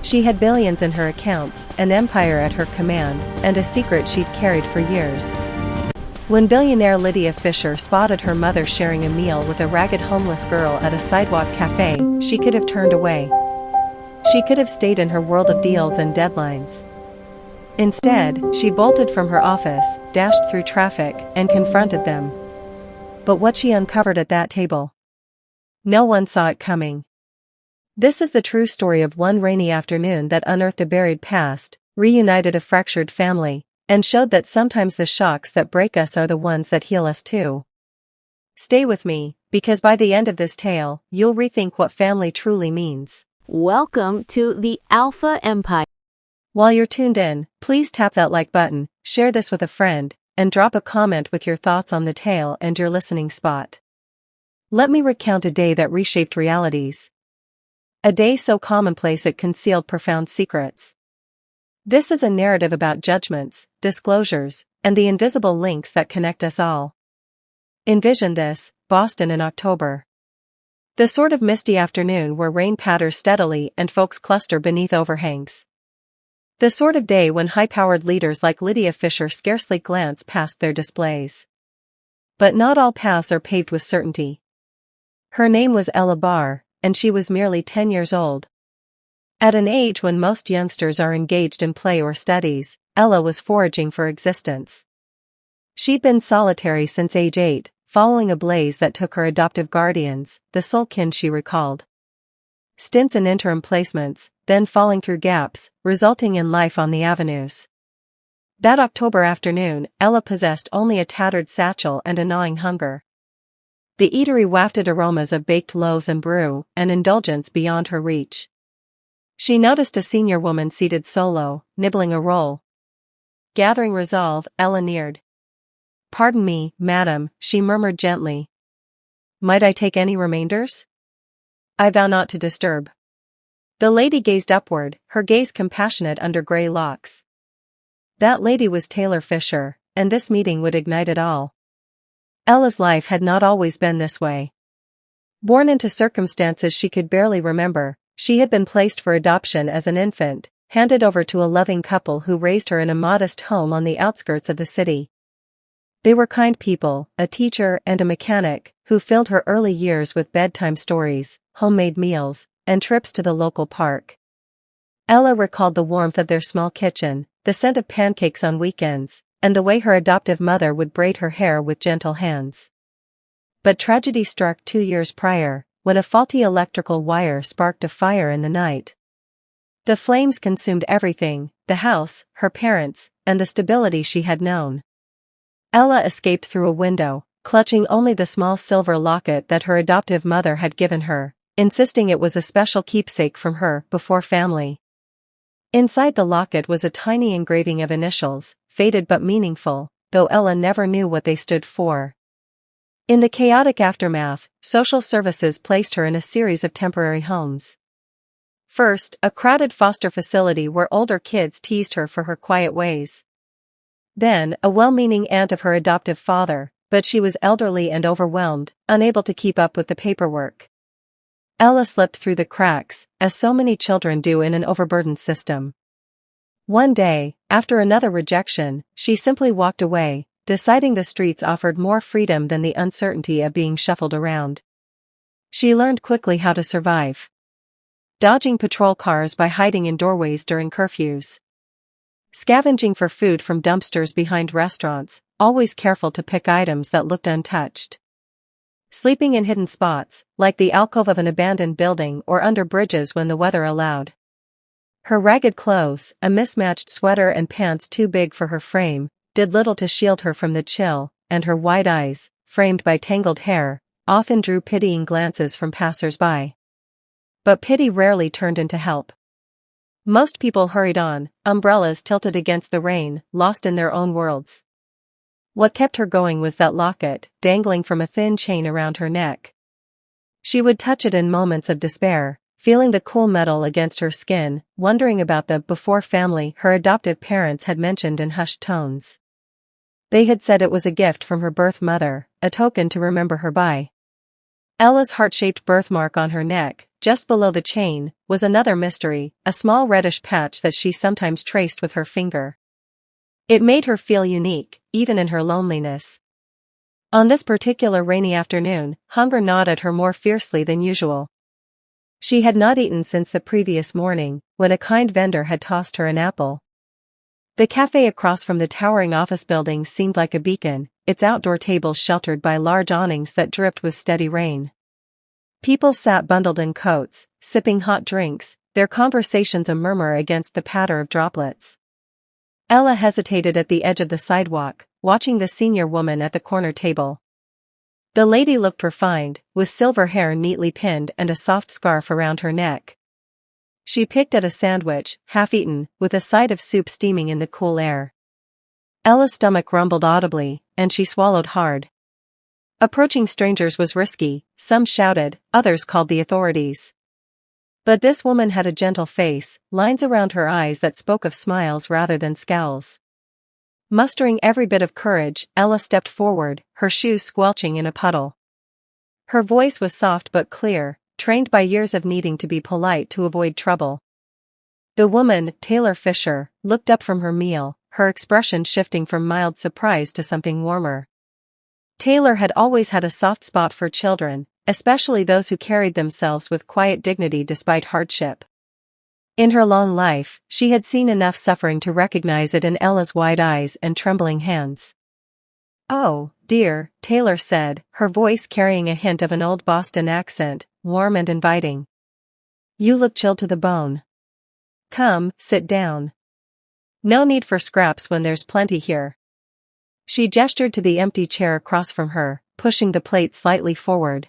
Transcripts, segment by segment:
She had billions in her accounts, an empire at her command, and a secret she'd carried for years. When billionaire Lydia Fischer spotted her mother sharing a meal with a ragged homeless girl at a sidewalk cafe, she could have turned away. She could have stayed in her world of deals and deadlines. Instead, she bolted from her office, dashed through traffic, and confronted them. But what she uncovered at that table? No one saw it coming. This is the true story of one rainy afternoon that unearthed a buried past, reunited a fractured family, and showed that sometimes the shocks that break us are the ones that heal us too. Stay with me, because by the end of this tale, you'll rethink what family truly means. Welcome to the Alpha Empire. While you're tuned in, please tap that like button, share this with a friend, and drop a comment with your thoughts on the tale and your listening spot. Let me recount a day that reshaped realities. A day so commonplace it concealed profound secrets. This is a narrative about judgments, disclosures, and the invisible links that connect us all. Envision this, Boston in October. The sort of misty afternoon where rain patters steadily and folks cluster beneath overhangs. The sort of day when high-powered leaders like Lydia Fischer scarcely glance past their displays. But not all paths are paved with certainty. Her name was Ella Barr, and she was merely 10 years old. At an age when most youngsters are engaged in play or studies, Ella was foraging for existence. She'd been solitary since age 8, following a blaze that took her adoptive guardians, the sole kin she recalled. Stints in interim placements, then falling through gaps, resulting in life on the avenues. That October afternoon, Ella possessed only a tattered satchel and a gnawing hunger. The eatery wafted aromas of baked loaves and brew, an indulgence beyond her reach. She noticed a senior woman seated solo, nibbling a roll. Gathering resolve, Ella neared. "Pardon me, madam," she murmured gently. "Might I take any remainders?" "I vow not to disturb." The lady gazed upward, her gaze compassionate under gray locks. That lady was Taylor Fischer, and this meeting would ignite it all. Ella's life had not always been this way. Born into circumstances she could barely remember, she had been placed for adoption as an infant, handed over to a loving couple who raised her in a modest home on the outskirts of the city. They were kind people, a teacher and a mechanic, who filled her early years with bedtime stories, homemade meals, and trips to the local park. Ella recalled the warmth of their small kitchen, the scent of pancakes on weekends, and the way her adoptive mother would braid her hair with gentle hands. But tragedy struck 2 years prior, when a faulty electrical wire sparked a fire in the night. The flames consumed everything, the house, her parents, and the stability she had known. Ella escaped through a window, clutching only the small silver locket that her adoptive mother had given her, insisting it was a special keepsake from her before family. Inside the locket was a tiny engraving of initials, faded but meaningful, though Ella never knew what they stood for. In the chaotic aftermath, social services placed her in a series of temporary homes. First, a crowded foster facility where older kids teased her for her quiet ways. Then, a well-meaning aunt of her adoptive father, but she was elderly and overwhelmed, unable to keep up with the paperwork. Ella slipped through the cracks, as so many children do in an overburdened system. One day, after another rejection, she simply walked away, deciding the streets offered more freedom than the uncertainty of being shuffled around. She learned quickly how to survive. Dodging patrol cars by hiding in doorways during curfews. Scavenging for food from dumpsters behind restaurants, always careful to pick items that looked untouched. Sleeping in hidden spots, like the alcove of an abandoned building or under bridges when the weather allowed. Her ragged clothes, a mismatched sweater and pants too big for her frame, did little to shield her from the chill, and her wide eyes, framed by tangled hair, often drew pitying glances from passers-by. But pity rarely turned into help. Most people hurried on, umbrellas tilted against the rain, lost in their own worlds. What kept her going was that locket, dangling from a thin chain around her neck. She would touch it in moments of despair, feeling the cool metal against her skin, wondering about the before family her adoptive parents had mentioned in hushed tones. They had said it was a gift from her birth mother, a token to remember her by. Ella's heart-shaped birthmark on her neck, just below the chain, was another mystery, a small reddish patch that she sometimes traced with her finger. It made her feel unique, even in her loneliness. On this particular rainy afternoon, hunger gnawed at her more fiercely than usual. She had not eaten since the previous morning, when a kind vendor had tossed her an apple. The cafe across from the towering office building seemed like a beacon, its outdoor tables sheltered by large awnings that dripped with steady rain. People sat bundled in coats, sipping hot drinks, their conversations a murmur against the patter of droplets. Ella hesitated at the edge of the sidewalk, watching the senior woman at the corner table. The lady looked refined, with silver hair neatly pinned and a soft scarf around her neck. She picked at a sandwich, half-eaten, with a side of soup steaming in the cool air. Ella's stomach rumbled audibly, and she swallowed hard. Approaching strangers was risky, some shouted, others called the authorities. But this woman had a gentle face, lines around her eyes that spoke of smiles rather than scowls. Mustering every bit of courage, Ella stepped forward, her shoes squelching in a puddle. Her voice was soft but clear, trained by years of needing to be polite to avoid trouble. The woman, Lydia Fischer, looked up from her meal, her expression shifting from mild surprise to something warmer. Taylor had always had a soft spot for children, especially those who carried themselves with quiet dignity despite hardship. In her long life, she had seen enough suffering to recognize it in Ella's wide eyes and trembling hands. "Oh, dear," Taylor said, her voice carrying a hint of an old Boston accent, warm and inviting. "You look chilled to the bone. Come, sit down. No need for scraps when there's plenty here." She gestured to the empty chair across from her, pushing the plate slightly forward.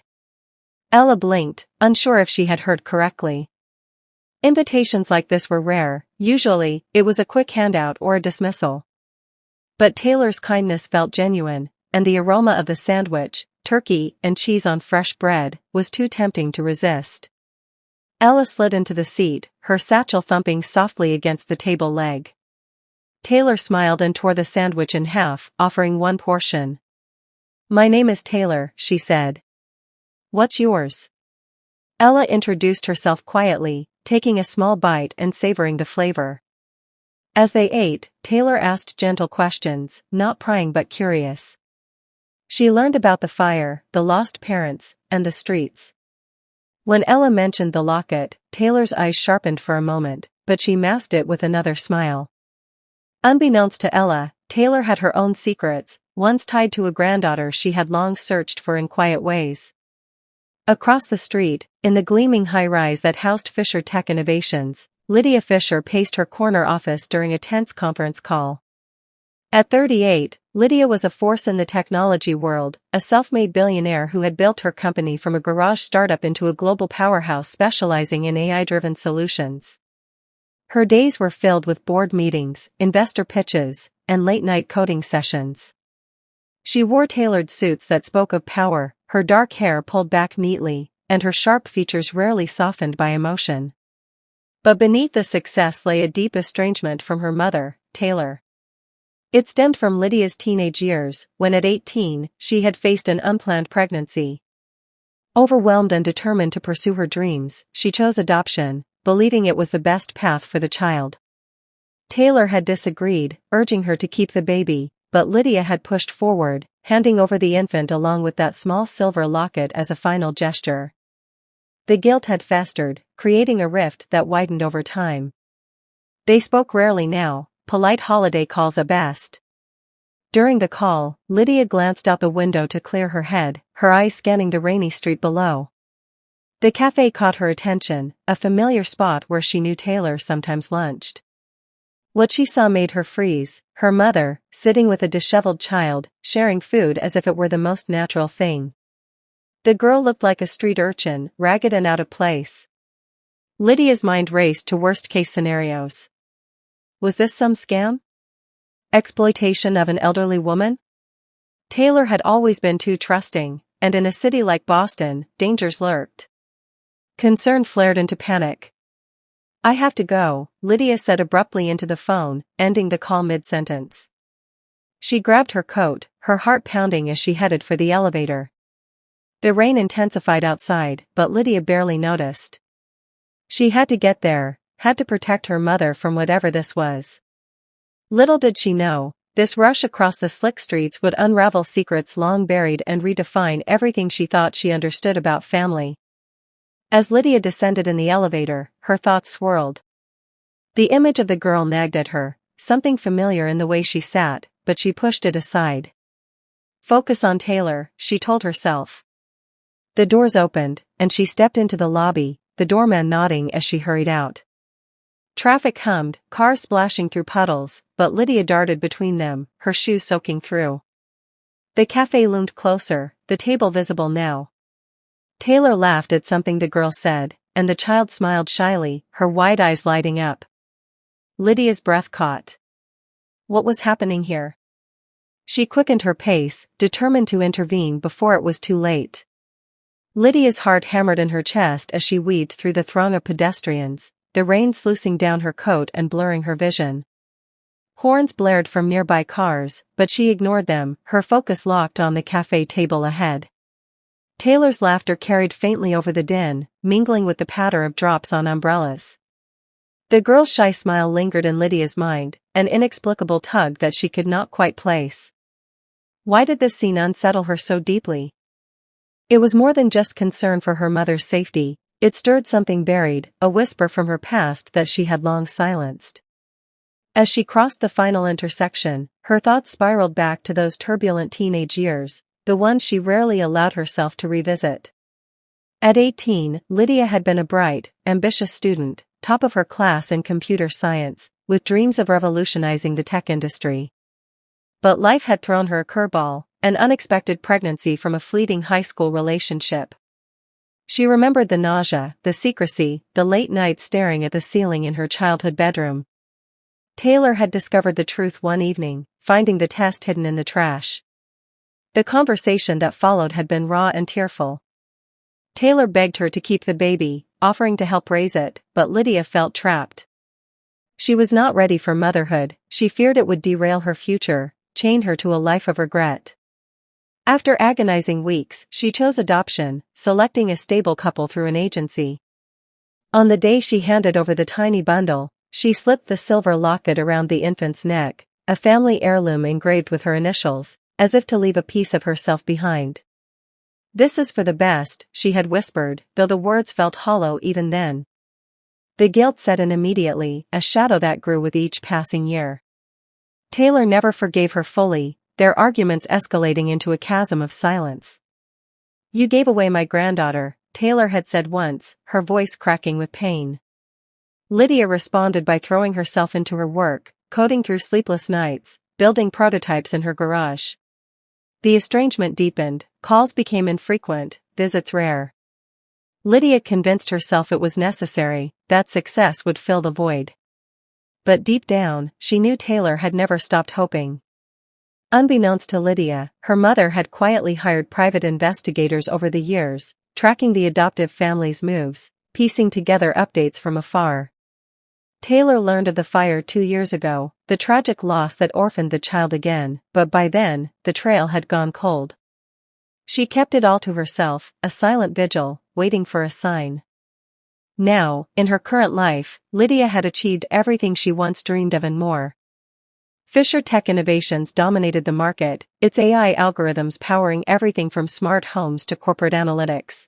Ella blinked, unsure if she had heard correctly. Invitations like this were rare, usually, it was a quick handout or a dismissal. But Taylor's kindness felt genuine, and the aroma of the sandwich, turkey and cheese on fresh bread, was too tempting to resist. Ella slid into the seat, her satchel thumping softly against the table leg. Taylor smiled and tore the sandwich in half, offering one portion. "My name is Taylor," she said. "What's yours?" Ella introduced herself quietly, taking a small bite and savoring the flavor. As they ate, Taylor asked gentle questions, not prying but curious. She learned about the fire, the lost parents, and the streets. When Ella mentioned the locket, Taylor's eyes sharpened for a moment, but she masked it with another smile. Unbeknownst to Ella, Taylor had her own secrets, once tied to a granddaughter she had long searched for in quiet ways. Across the street, in the gleaming high-rise that housed Fisher Tech Innovations, Lydia Fischer paced her corner office during a tense conference call. At 38, Lydia was a force in the technology world, a self-made billionaire who had built her company from a garage startup into a global powerhouse specializing in AI-driven solutions. Her days were filled with board meetings, investor pitches, and late-night coding sessions. She wore tailored suits that spoke of power, her dark hair pulled back neatly, and her sharp features rarely softened by emotion. But beneath the success lay a deep estrangement from her mother, Taylor. It stemmed from Lydia's teenage years, when at 18, she had faced an unplanned pregnancy. Overwhelmed and determined to pursue her dreams, she chose adoption, believing it was the best path for the child. Taylor had disagreed, urging her to keep the baby, but Lydia had pushed forward, handing over the infant along with that small silver locket as a final gesture. The guilt had festered, creating a rift that widened over time. They spoke rarely now, polite holiday calls at best. During the call, Lydia glanced out the window to clear her head, her eyes scanning the rainy street below. The cafe caught her attention, a familiar spot where she knew Taylor sometimes lunched. What she saw made her freeze, her mother, sitting with a disheveled child, sharing food as if it were the most natural thing. The girl looked like a street urchin, ragged and out of place. Lydia's mind raced to worst-case scenarios. Was this some scam? Exploitation of an elderly woman? Taylor had always been too trusting, and in a city like Boston, dangers lurked. Concern flared into panic. "I have to go," Lydia said abruptly into the phone, ending the call mid-sentence. She grabbed her coat, her heart pounding as she headed for the elevator. The rain intensified outside, but Lydia barely noticed. She had to get there, had to protect her mother from whatever this was. Little did she know, this rush across the slick streets would unravel secrets long buried and redefine everything she thought she understood about family. As Lydia descended in the elevator, her thoughts swirled. The image of the girl nagged at her, something familiar in the way she sat, but she pushed it aside. Focus on Taylor, she told herself. The doors opened, and she stepped into the lobby, the doorman nodding as she hurried out. Traffic hummed, cars splashing through puddles, but Lydia darted between them, her shoes soaking through. The cafe loomed closer, the table visible now. Taylor laughed at something the girl said, and the child smiled shyly, her wide eyes lighting up. Lydia's breath caught. What was happening here? She quickened her pace, determined to intervene before it was too late. Lydia's heart hammered in her chest as she weaved through the throng of pedestrians, the rain sluicing down her coat and blurring her vision. Horns blared from nearby cars, but she ignored them, her focus locked on the cafe table ahead. Taylor's laughter carried faintly over the din, mingling with the patter of drops on umbrellas. The girl's shy smile lingered in Lydia's mind, an inexplicable tug that she could not quite place. Why did this scene unsettle her so deeply? It was more than just concern for her mother's safety, it stirred something buried, a whisper from her past that she had long silenced. As she crossed the final intersection, her thoughts spiraled back to those turbulent teenage years, the ones she rarely allowed herself to revisit. At 18, Lydia had been a bright, ambitious student, top of her class in computer science, with dreams of revolutionizing the tech industry. But life had thrown her a curveball, an unexpected pregnancy from a fleeting high school relationship. She remembered the nausea, the secrecy, the late nights staring at the ceiling in her childhood bedroom. Taylor had discovered the truth one evening, finding the test hidden in the trash. The conversation that followed had been raw and tearful. Taylor begged her to keep the baby, offering to help raise it, but Lydia felt trapped. She was not ready for motherhood, she feared it would derail her future, chain her to a life of regret. After agonizing weeks, she chose adoption, selecting a stable couple through an agency. On the day she handed over the tiny bundle, she slipped the silver locket around the infant's neck, a family heirloom engraved with her initials, as if to leave a piece of herself behind. "This is for the best," she had whispered, though the words felt hollow even then. The guilt set in immediately, a shadow that grew with each passing year. Taylor never forgave her fully, their arguments escalating into a chasm of silence. "You gave away my granddaughter," Taylor had said once, her voice cracking with pain. Lydia responded by throwing herself into her work, coding through sleepless nights, building prototypes in her garage. The estrangement deepened, calls became infrequent, visits rare. Lydia convinced herself it was necessary, that success would fill the void. But deep down, she knew Taylor had never stopped hoping. Unbeknownst to Lydia, her mother had quietly hired private investigators over the years, tracking the adoptive family's moves, piecing together updates from afar. Taylor learned of the fire 2 years ago, the tragic loss that orphaned the child again, but by then, the trail had gone cold. She kept it all to herself, a silent vigil, waiting for a sign. Now, in her current life, Lydia had achieved everything she once dreamed of and more. Fischer Tech Innovations dominated the market, its AI algorithms powering everything from smart homes to corporate analytics.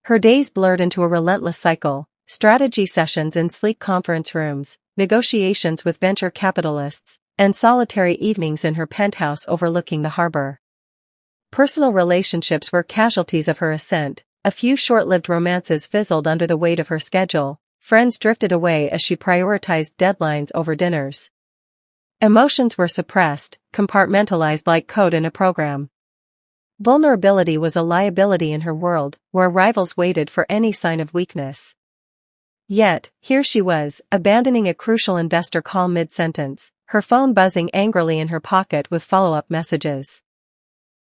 Her days blurred into a relentless cycle, strategy sessions in sleek conference rooms, negotiations with venture capitalists, and solitary evenings in her penthouse overlooking the harbor. Personal relationships were casualties of her ascent, a few short-lived romances fizzled under the weight of her schedule, friends drifted away as she prioritized deadlines over dinners. Emotions were suppressed, compartmentalized like code in a program. Vulnerability was a liability in her world, where rivals waited for any sign of weakness. Yet, here she was, abandoning a crucial investor call mid-sentence, her phone buzzing angrily in her pocket with follow-up messages.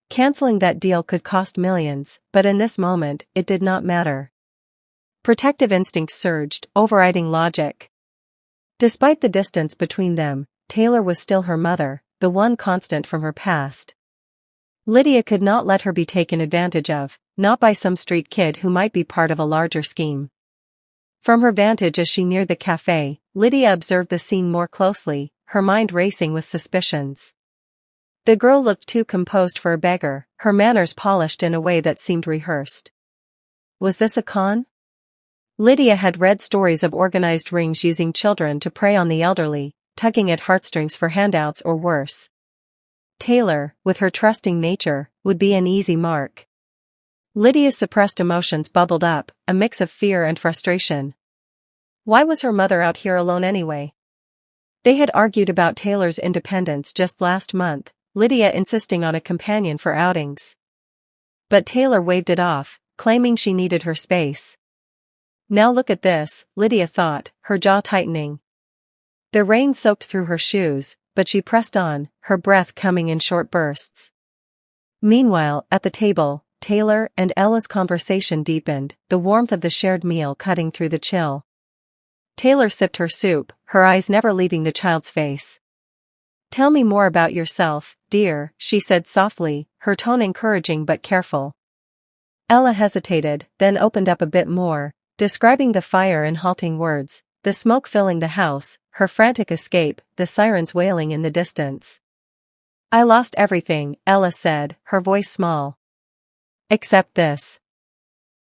Canceling that deal could cost millions, but in this moment, it did not matter. Protective instincts surged, overriding logic. Despite the distance between them, Taylor was still her mother, the one constant from her past. Lydia could not let her be taken advantage of, not by some street kid who might be part of a larger scheme. From her vantage as she neared the cafe, Lydia observed the scene more closely, her mind racing with suspicions. The girl looked too composed for a beggar, her manners polished in a way that seemed rehearsed. Was this a con? Lydia had read stories of organized rings using children to prey on the elderly, tugging at heartstrings for handouts or worse. Taylor, with her trusting nature, would be an easy mark. Lydia's suppressed emotions bubbled up, a mix of fear and frustration. Why was her mother out here alone anyway? They had argued about Taylor's independence just last month, Lydia insisting on a companion for outings. But Taylor waved it off, claiming she needed her space. Now look at this, Lydia thought, her jaw tightening. The rain soaked through her shoes, but she pressed on, her breath coming in short bursts. Meanwhile, at the table, Taylor and Ella's conversation deepened, the warmth of the shared meal cutting through the chill. Taylor sipped her soup, her eyes never leaving the child's face. "Tell me more about yourself, dear," she said softly, her tone encouraging but careful. Ella hesitated, then opened up a bit more, describing the fire in halting words, the smoke filling the house, her frantic escape, the sirens wailing in the distance. "I lost everything," Ella said, her voice small. "Except this."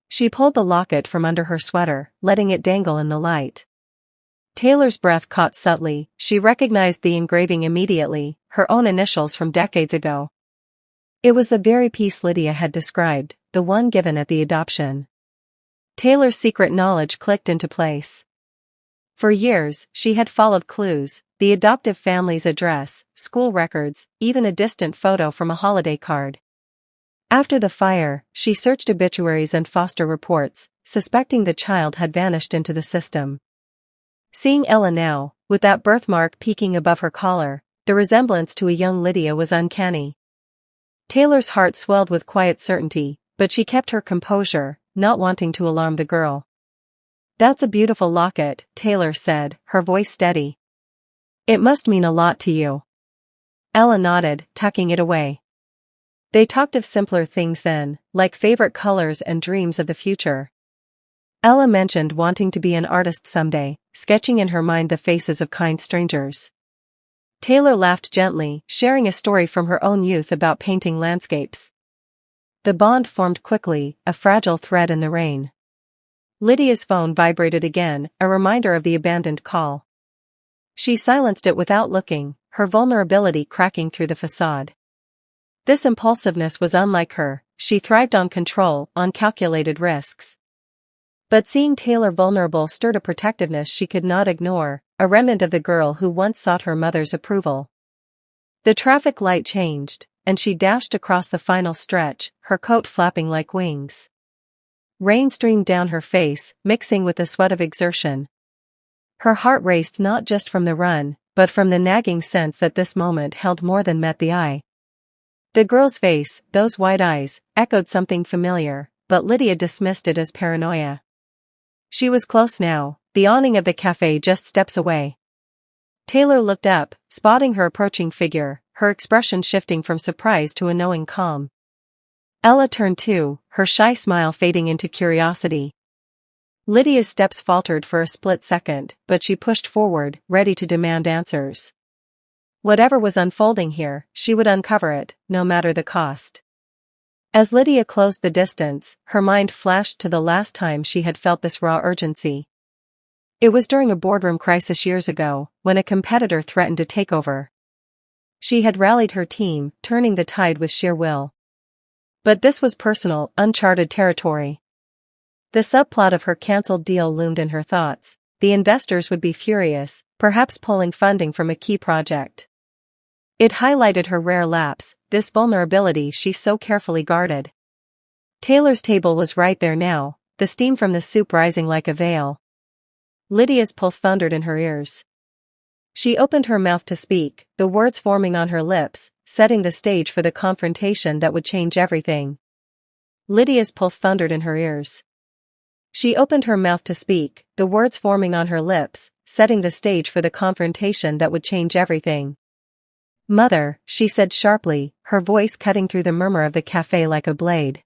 She pulled the locket from under her sweater, letting it dangle in the light. Taylor's breath caught subtly, she recognized the engraving immediately, her own initials from decades ago. It was the very piece Lydia had described, the one given at the adoption. Taylor's secret knowledge clicked into place. For years, she had followed clues, the adoptive family's address, school records, even a distant photo from a holiday card. After the fire, she searched obituaries and foster reports, suspecting the child had vanished into the system. Seeing Ella now, with that birthmark peeking above her collar, the resemblance to a young Lydia was uncanny. Taylor's heart swelled with quiet certainty, but she kept her composure, not wanting to alarm the girl. "That's a beautiful locket," Taylor said, her voice steady. "It must mean a lot to you." Ella nodded, tucking it away. They talked of simpler things then, like favorite colors and dreams of the future. Ella mentioned wanting to be an artist someday, sketching in her mind the faces of kind strangers. Taylor laughed gently, sharing a story from her own youth about painting landscapes. The bond formed quickly, a fragile thread in the rain. Lydia's phone vibrated again, a reminder of the abandoned call. She silenced it without looking, her vulnerability cracking through the facade. This impulsiveness was unlike her, she thrived on control, on calculated risks. But seeing Taylor vulnerable stirred a protectiveness she could not ignore, a remnant of the girl who once sought her mother's approval. The traffic light changed, and she dashed across the final stretch, her coat flapping like wings. Rain streamed down her face, mixing with the sweat of exertion. Her heart raced not just from the run, but from the nagging sense that this moment held more than met the eye. The girl's face, those wide eyes, echoed something familiar, but Lydia dismissed it as paranoia. She was close now, the awning of the cafe just steps away. Taylor looked up, spotting her approaching figure, her expression shifting from surprise to a knowing calm. Ella turned too, her shy smile fading into curiosity. Lydia's steps faltered for a split second, but she pushed forward, ready to demand answers. Whatever was unfolding here, she would uncover it, no matter the cost. As Lydia closed the distance, her mind flashed to the last time she had felt this raw urgency. It was during a boardroom crisis years ago, when a competitor threatened to take over. She had rallied her team, turning the tide with sheer will. But this was personal, uncharted territory. The subplot of her cancelled deal loomed in her thoughts. The investors would be furious, perhaps pulling funding from a key project. It highlighted her rare lapse, this vulnerability she so carefully guarded. Taylor's table was right there now, the steam from the soup rising like a veil. Lydia's pulse thundered in her ears. She opened her mouth to speak, the words forming on her lips, setting the stage for the confrontation that would change everything. Lydia's pulse thundered in her ears. She opened her mouth to speak, the words forming on her lips, setting the stage for the confrontation that would change everything. "Mother," she said sharply, her voice cutting through the murmur of the cafe like a blade.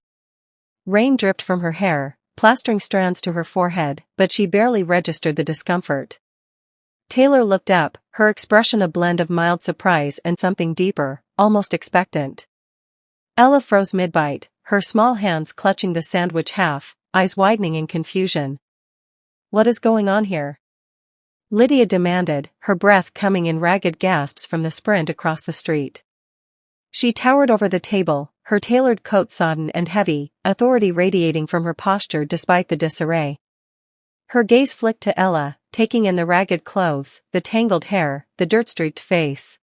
Rain dripped from her hair, plastering strands to her forehead, but she barely registered the discomfort. Taylor looked up, her expression a blend of mild surprise and something deeper, almost expectant. Ella froze mid-bite, her small hands clutching the sandwich half, eyes widening in confusion. "What is going on here?" Lydia demanded, her breath coming in ragged gasps from the sprint across the street. She towered over the table, her tailored coat sodden and heavy, authority radiating from her posture despite the disarray. Her gaze flicked to Ella, taking in the ragged clothes, the tangled hair, the dirt-streaked face.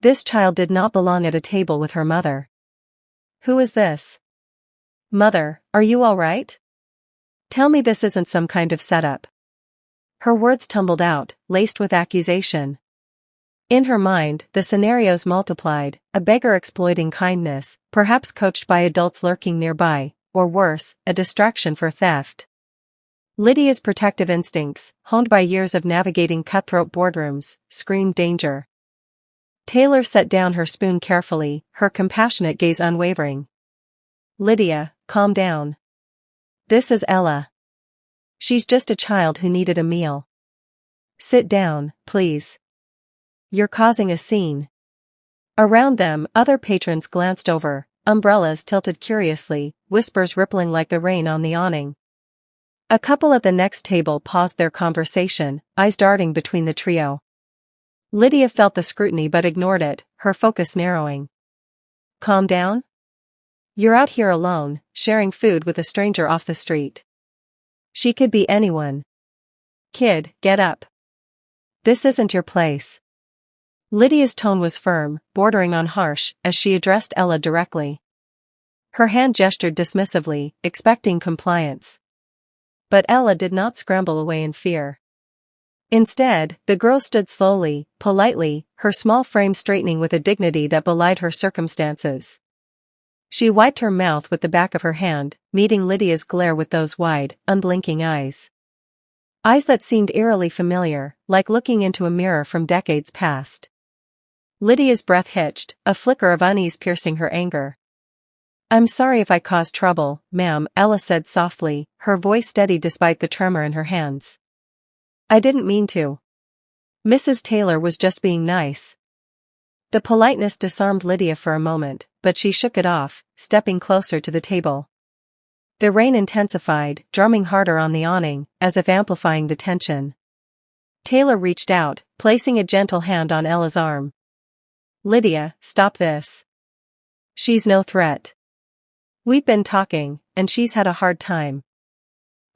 This child did not belong at a table with her mother. "Who is this? Mother, are you all right? Tell me this isn't some kind of setup." Her words tumbled out, laced with accusation. In her mind, the scenarios multiplied, a beggar exploiting kindness, perhaps coached by adults lurking nearby, or worse, a distraction for theft. Lydia's protective instincts, honed by years of navigating cutthroat boardrooms, screamed danger. Taylor set down her spoon carefully, her compassionate gaze unwavering. "Lydia, calm down. This is Ella. She's just a child who needed a meal. Sit down, please. You're causing a scene." Around them, other patrons glanced over, umbrellas tilted curiously, whispers rippling like the rain on the awning. A couple at the next table paused their conversation, eyes darting between the trio. Lydia felt the scrutiny but ignored it, her focus narrowing. "Calm down? You're out here alone, sharing food with a stranger off the street. She could be anyone. Kid, get up. This isn't your place." Lydia's tone was firm, bordering on harsh, as she addressed Ella directly. Her hand gestured dismissively, expecting compliance. But Ella did not scramble away in fear. Instead, the girl stood slowly, politely, her small frame straightening with a dignity that belied her circumstances. She wiped her mouth with the back of her hand, meeting Lydia's glare with those wide, unblinking eyes. Eyes that seemed eerily familiar, like looking into a mirror from decades past. Lydia's breath hitched, a flicker of unease piercing her anger. "I'm sorry if I caused trouble, ma'am," Ella said softly, her voice steady despite the tremor in her hands. "I didn't mean to. Mrs. Taylor was just being nice." The politeness disarmed Lydia for a moment, but she shook it off, stepping closer to the table. The rain intensified, drumming harder on the awning, as if amplifying the tension. Taylor reached out, placing a gentle hand on Ella's arm. "Lydia, stop this. She's no threat. We've been talking, and she's had a hard time."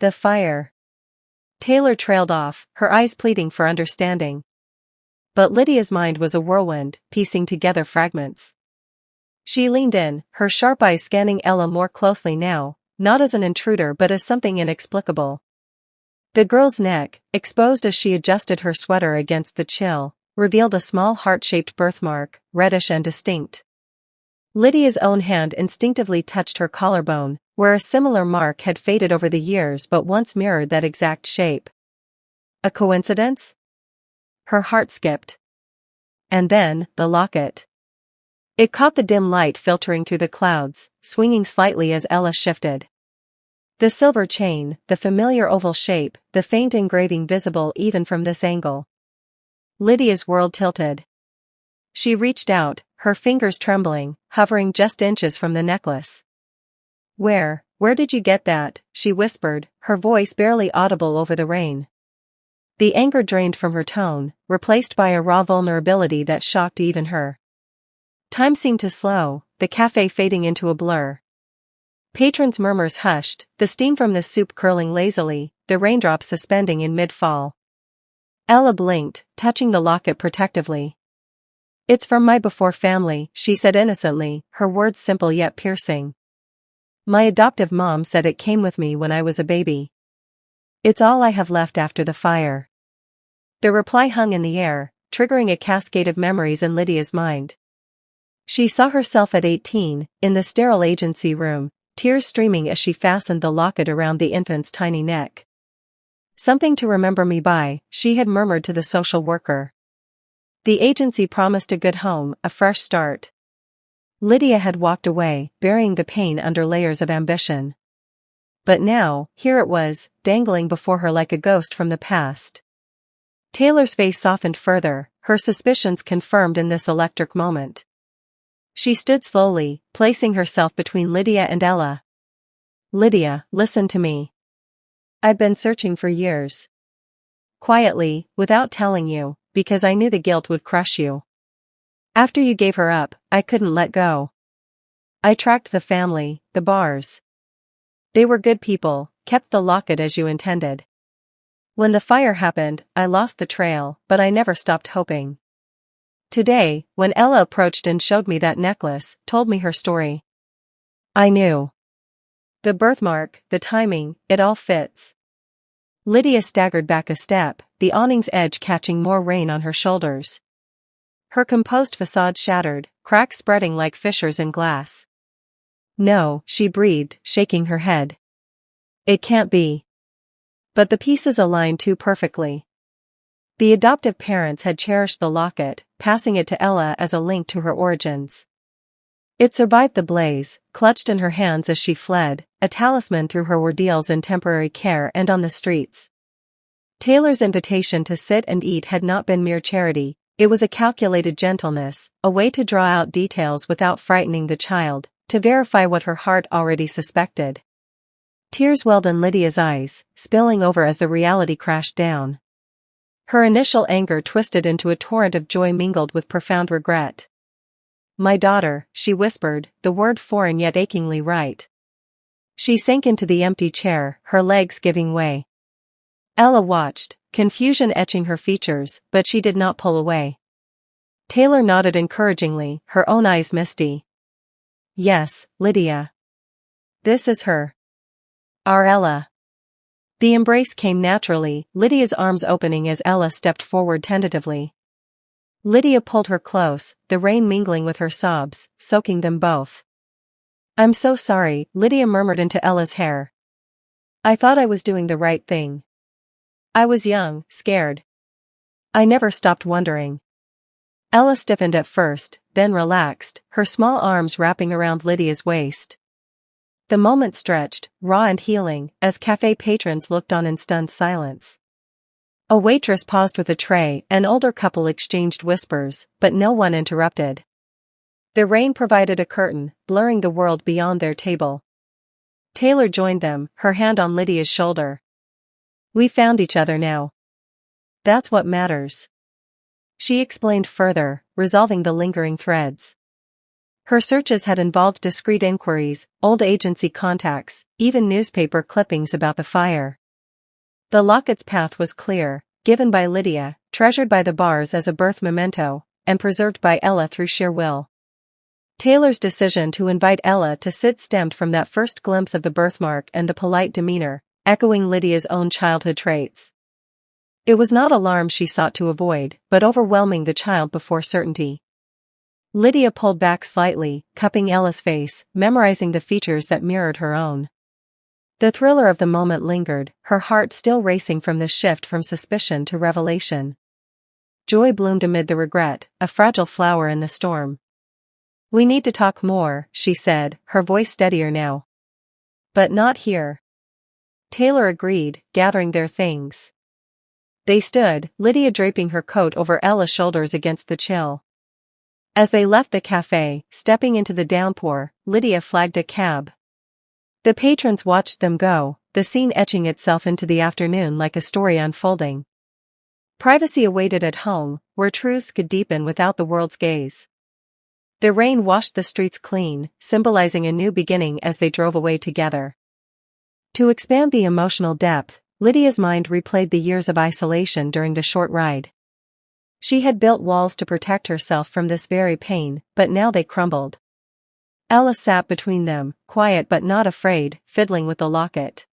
"The fire." Taylor trailed off, her eyes pleading for understanding. But Lydia's mind was a whirlwind, piecing together fragments. She leaned in, her sharp eyes scanning Ella more closely now, not as an intruder but as something inexplicable. The girl's neck, exposed as she adjusted her sweater against the chill, revealed a small heart-shaped birthmark, reddish and distinct. Lydia's own hand instinctively touched her collarbone, where a similar mark had faded over the years but once mirrored that exact shape. A coincidence? Her heart skipped. And then, the locket. It caught the dim light filtering through the clouds, swinging slightly as Ella shifted. The silver chain, the familiar oval shape, the faint engraving visible even from this angle. Lydia's world tilted. She reached out, her fingers trembling, hovering just inches from the necklace. Where did you get that?" she whispered, her voice barely audible over the rain. The anger drained from her tone, replaced by a raw vulnerability that shocked even her. Time seemed to slow, the cafe fading into a blur. Patrons' murmurs hushed, the steam from the soup curling lazily, the raindrops suspending in mid-fall. Ella blinked, touching the locket protectively. "It's from my before family," she said innocently, her words simple yet piercing. "My adoptive mom said it came with me when I was a baby. It's all I have left after the fire." The reply hung in the air, triggering a cascade of memories in Lydia's mind. She saw herself at 18, in the sterile agency room, tears streaming as she fastened the locket around the infant's tiny neck. "Something to remember me by," she had murmured to the social worker. The agency promised a good home, a fresh start. Lydia had walked away, burying the pain under layers of ambition. But now, here it was, dangling before her like a ghost from the past. Taylor's face softened further, her suspicions confirmed in this electric moment. She stood slowly, placing herself between Lydia and Ella. "Lydia, listen to me. I've been searching for years. Quietly, without telling you, because I knew the guilt would crush you. After you gave her up, I couldn't let go. I tracked the family, the bars. They were good people, kept the locket as you intended. When the fire happened, I lost the trail, but I never stopped hoping. Today, when Ella approached and showed me that necklace, told me her story, I knew. The birthmark, the timing, it all fits." Lydia staggered back a step, the awning's edge catching more rain on her shoulders. Her composed facade shattered, cracks spreading like fissures in glass. "No," she breathed, shaking her head. "It can't be." But the pieces aligned too perfectly. The adoptive parents had cherished the locket, passing it to Ella as a link to her origins. It survived the blaze, clutched in her hands as she fled, a talisman through her ordeals in temporary care and on the streets. Taylor's invitation to sit and eat had not been mere charity, it was a calculated gentleness, a way to draw out details without frightening the child, to verify what her heart already suspected. Tears welled in Lydia's eyes, spilling over as the reality crashed down. Her initial anger twisted into a torrent of joy mingled with profound regret. "My daughter," she whispered, the word foreign yet achingly right. She sank into the empty chair, her legs giving way. Ella watched, confusion etching her features, but she did not pull away. Taylor nodded encouragingly, her own eyes misty. "Yes, Lydia. This is her. Our Ella." The embrace came naturally, Lydia's arms opening as Ella stepped forward tentatively. Lydia pulled her close, the rain mingling with her sobs, soaking them both. "I'm so sorry," Lydia murmured into Ella's hair. "I thought I was doing the right thing. I was young, scared. I never stopped wondering." Ella stiffened at first, then relaxed, her small arms wrapping around Lydia's waist. The moment stretched, raw and healing, as cafe patrons looked on in stunned silence. A waitress paused with a tray, an older couple exchanged whispers, but no one interrupted. The rain provided a curtain, blurring the world beyond their table. Taylor joined them, her hand on Lydia's shoulder. "We found each other now. That's what matters." She explained further, resolving the lingering threads. Her searches had involved discreet inquiries, old agency contacts, even newspaper clippings about the fire. The locket's path was clear, given by Lydia, treasured by the bars as a birth memento, and preserved by Ella through sheer will. Taylor's decision to invite Ella to sit stemmed from that first glimpse of the birthmark and the polite demeanor, echoing Lydia's own childhood traits. It was not alarm she sought to avoid, but overwhelming the child before certainty. Lydia pulled back slightly, cupping Ella's face, memorizing the features that mirrored her own. The thriller of the moment lingered, her heart still racing from this shift from suspicion to revelation. Joy bloomed amid the regret, a fragile flower in the storm. "We need to talk more," she said, her voice steadier now. "But not here." Taylor agreed, gathering their things. They stood, Lydia draping her coat over Ella's shoulders against the chill. As they left the cafe, stepping into the downpour, Lydia flagged a cab. The patrons watched them go, the scene etching itself into the afternoon like a story unfolding. Privacy awaited at home, where truths could deepen without the world's gaze. The rain washed the streets clean, symbolizing a new beginning as they drove away together. To expand the emotional depth, Lydia's mind replayed the years of isolation during the short ride. She had built walls to protect herself from this very pain, but now they crumbled. Ella sat between them, quiet but not afraid, fiddling with the locket.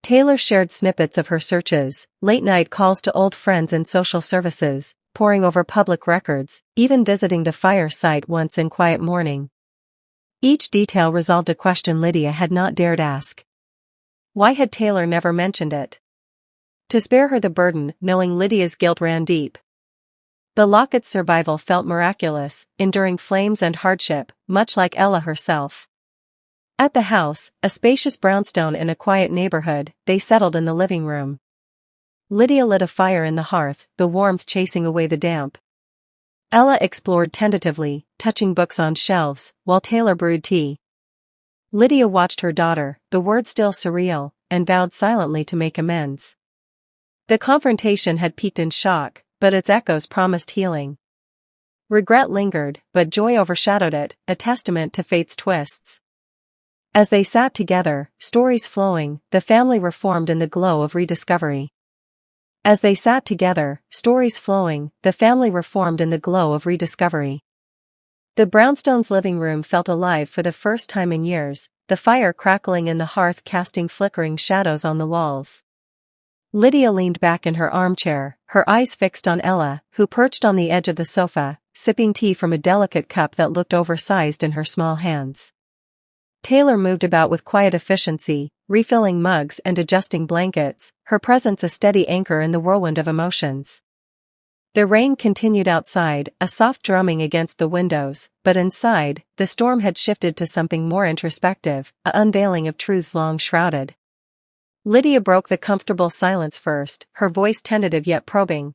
Taylor shared snippets of her searches, late-night calls to old friends and social services, poring over public records, even visiting the fire site once in quiet morning. Each detail resolved a question Lydia had not dared ask. Why had Taylor never mentioned it? To spare her the burden, knowing Lydia's guilt ran deep. The locket's survival felt miraculous, enduring flames and hardship, much like Ella herself. At the house, a spacious brownstone in a quiet neighborhood, they settled in the living room. Lydia lit a fire in the hearth, the warmth chasing away the damp. Ella explored tentatively, touching books on shelves, while Taylor brewed tea. Lydia watched her daughter, the word still surreal, and vowed silently to make amends. The confrontation had peaked in shock, but its echoes promised healing. Regret lingered, but joy overshadowed it, a testament to fate's twists. As they sat together, stories flowing, the family reformed in the glow of rediscovery. As they sat together, stories flowing, the family reformed in the glow of rediscovery. The Brownstones' living room felt alive for the first time in years, the fire crackling in the hearth casting flickering shadows on the walls. Lydia leaned back in her armchair, her eyes fixed on Ella, who perched on the edge of the sofa, sipping tea from a delicate cup that looked oversized in her small hands. Taylor moved about with quiet efficiency, refilling mugs and adjusting blankets, her presence a steady anchor in the whirlwind of emotions. The rain continued outside, a soft drumming against the windows, but inside, the storm had shifted to something more introspective, an unveiling of truths long shrouded. Lydia broke the comfortable silence first, her voice tentative yet probing.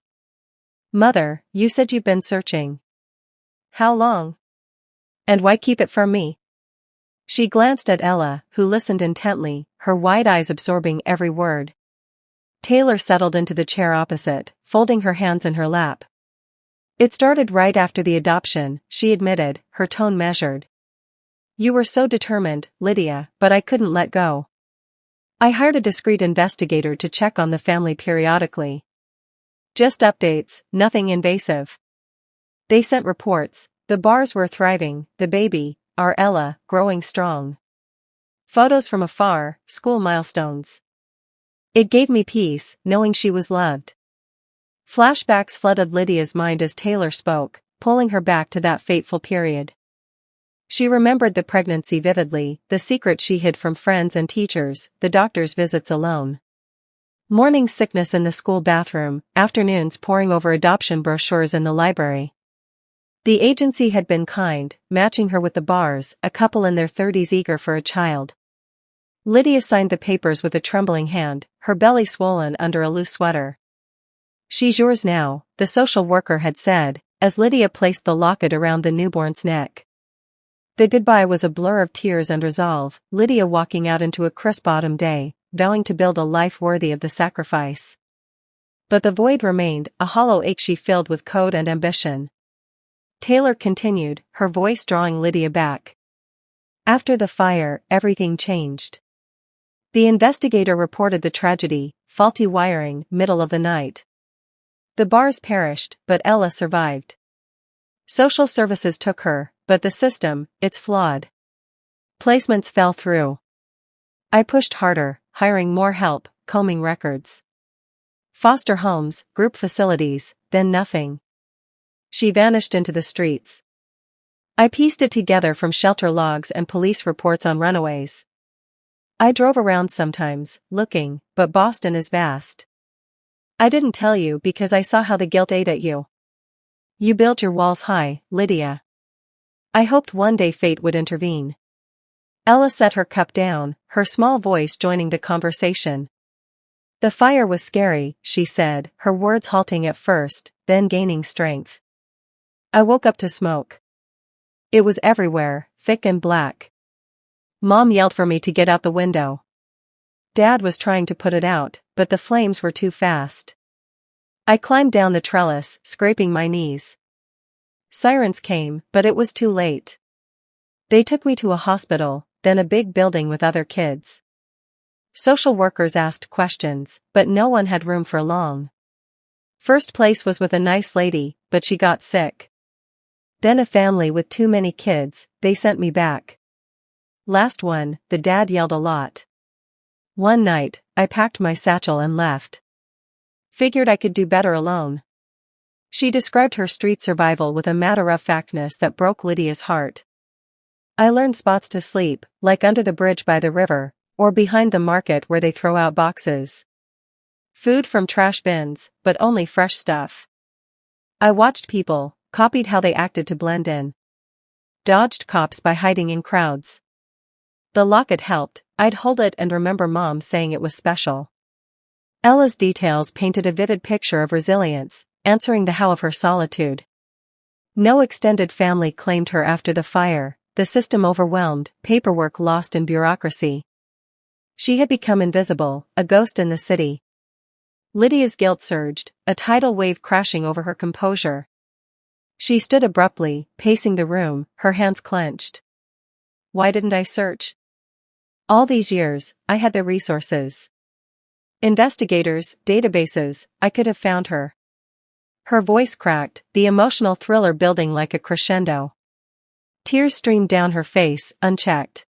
"Mother, you said you've been searching. How long? And why keep it from me?" She glanced at Ella, who listened intently, her wide eyes absorbing every word. Taylor settled into the chair opposite, folding her hands in her lap. "It started right after the adoption," she admitted, her tone measured. "You were so determined, Lydia, but I couldn't let go. I hired a discreet investigator to check on the family periodically. Just updates, nothing invasive. They sent reports, the bars were thriving, the baby, our Ella, growing strong. Photos from afar, school milestones. It gave me peace, knowing she was loved." Flashbacks flooded Lydia's mind as Taylor spoke, pulling her back to that fateful period. She remembered the pregnancy vividly, the secret she hid from friends and teachers, the doctor's visits alone. Morning sickness in the school bathroom, afternoons poring over adoption brochures in the library. The agency had been kind, matching her with the bars, a couple in their 30s eager for a child. Lydia signed the papers with a trembling hand, her belly swollen under a loose sweater. "She's yours now," the social worker had said, as Lydia placed the locket around the newborn's neck. The goodbye was a blur of tears and resolve, Lydia walking out into a crisp autumn day, vowing to build a life worthy of the sacrifice. But the void remained, a hollow ache she filled with code and ambition. Taylor continued, her voice drawing Lydia back. "After the fire, everything changed. The investigator reported the tragedy, faulty wiring, middle of the night. The bars perished, but Ella survived. Social services took her, but the system, it's flawed. Placements fell through. I pushed harder, hiring more help, combing records. Foster homes, group facilities, then nothing. She vanished into the streets. I pieced it together from shelter logs and police reports on runaways. I drove around sometimes, looking, but Boston is vast. I didn't tell you because I saw how the guilt ate at you. You built your walls high, Lydia. I hoped one day fate would intervene." Ella set her cup down, her small voice joining the conversation. "The fire was scary," she said, her words halting at first, then gaining strength. "I woke up to smoke. It was everywhere, thick and black. Mom yelled for me to get out the window. Dad was trying to put it out, but the flames were too fast. I climbed down the trellis, scraping my knees. Sirens came, but it was too late. They took me to a hospital, then a big building with other kids. Social workers asked questions, but no one had room for long. First place was with a nice lady, but she got sick. Then a family with too many kids, they sent me back. Last one, the dad yelled a lot. One night, I packed my satchel and left. Figured I could do better alone." She described her street survival with a matter-of-factness that broke Lydia's heart. "I learned spots to sleep, like under the bridge by the river, or behind the market where they throw out boxes. Food from trash bins, but only fresh stuff. I watched people, copied how they acted to blend in. Dodged cops by hiding in crowds. The locket helped. I'd hold it and remember Mom saying it was special. Ella's details painted a vivid picture of resilience, answering the how of her solitude. No extended family claimed her after the fire, the system overwhelmed, paperwork lost in bureaucracy. She had become invisible, a ghost in the city. Lydia's guilt surged, a tidal wave crashing over her composure. She stood abruptly, pacing the room, her hands clenched. Why didn't I search? All these years, I had the resources. Investigators, databases, I could have found her. Her voice cracked, the emotional thriller building like a crescendo. Tears streamed down her face, unchecked.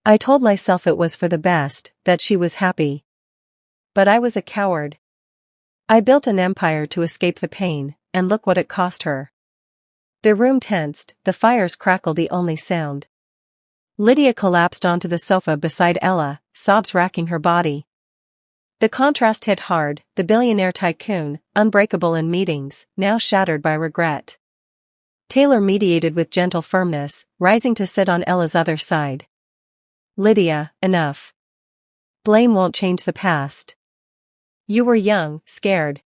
I told myself it was for the best, that she was happy. But I was a coward. I built an empire to escape the pain, and look what it cost her. The room tensed, the fires crackled the only sound. Lydia collapsed onto the sofa beside Ella, sobs racking her body. The contrast hit hard, the billionaire tycoon, unbreakable in meetings, now shattered by regret. Taylor mediated with gentle firmness, rising to sit on Ella's other side. Lydia, enough. Blame won't change the past. You were young, scared.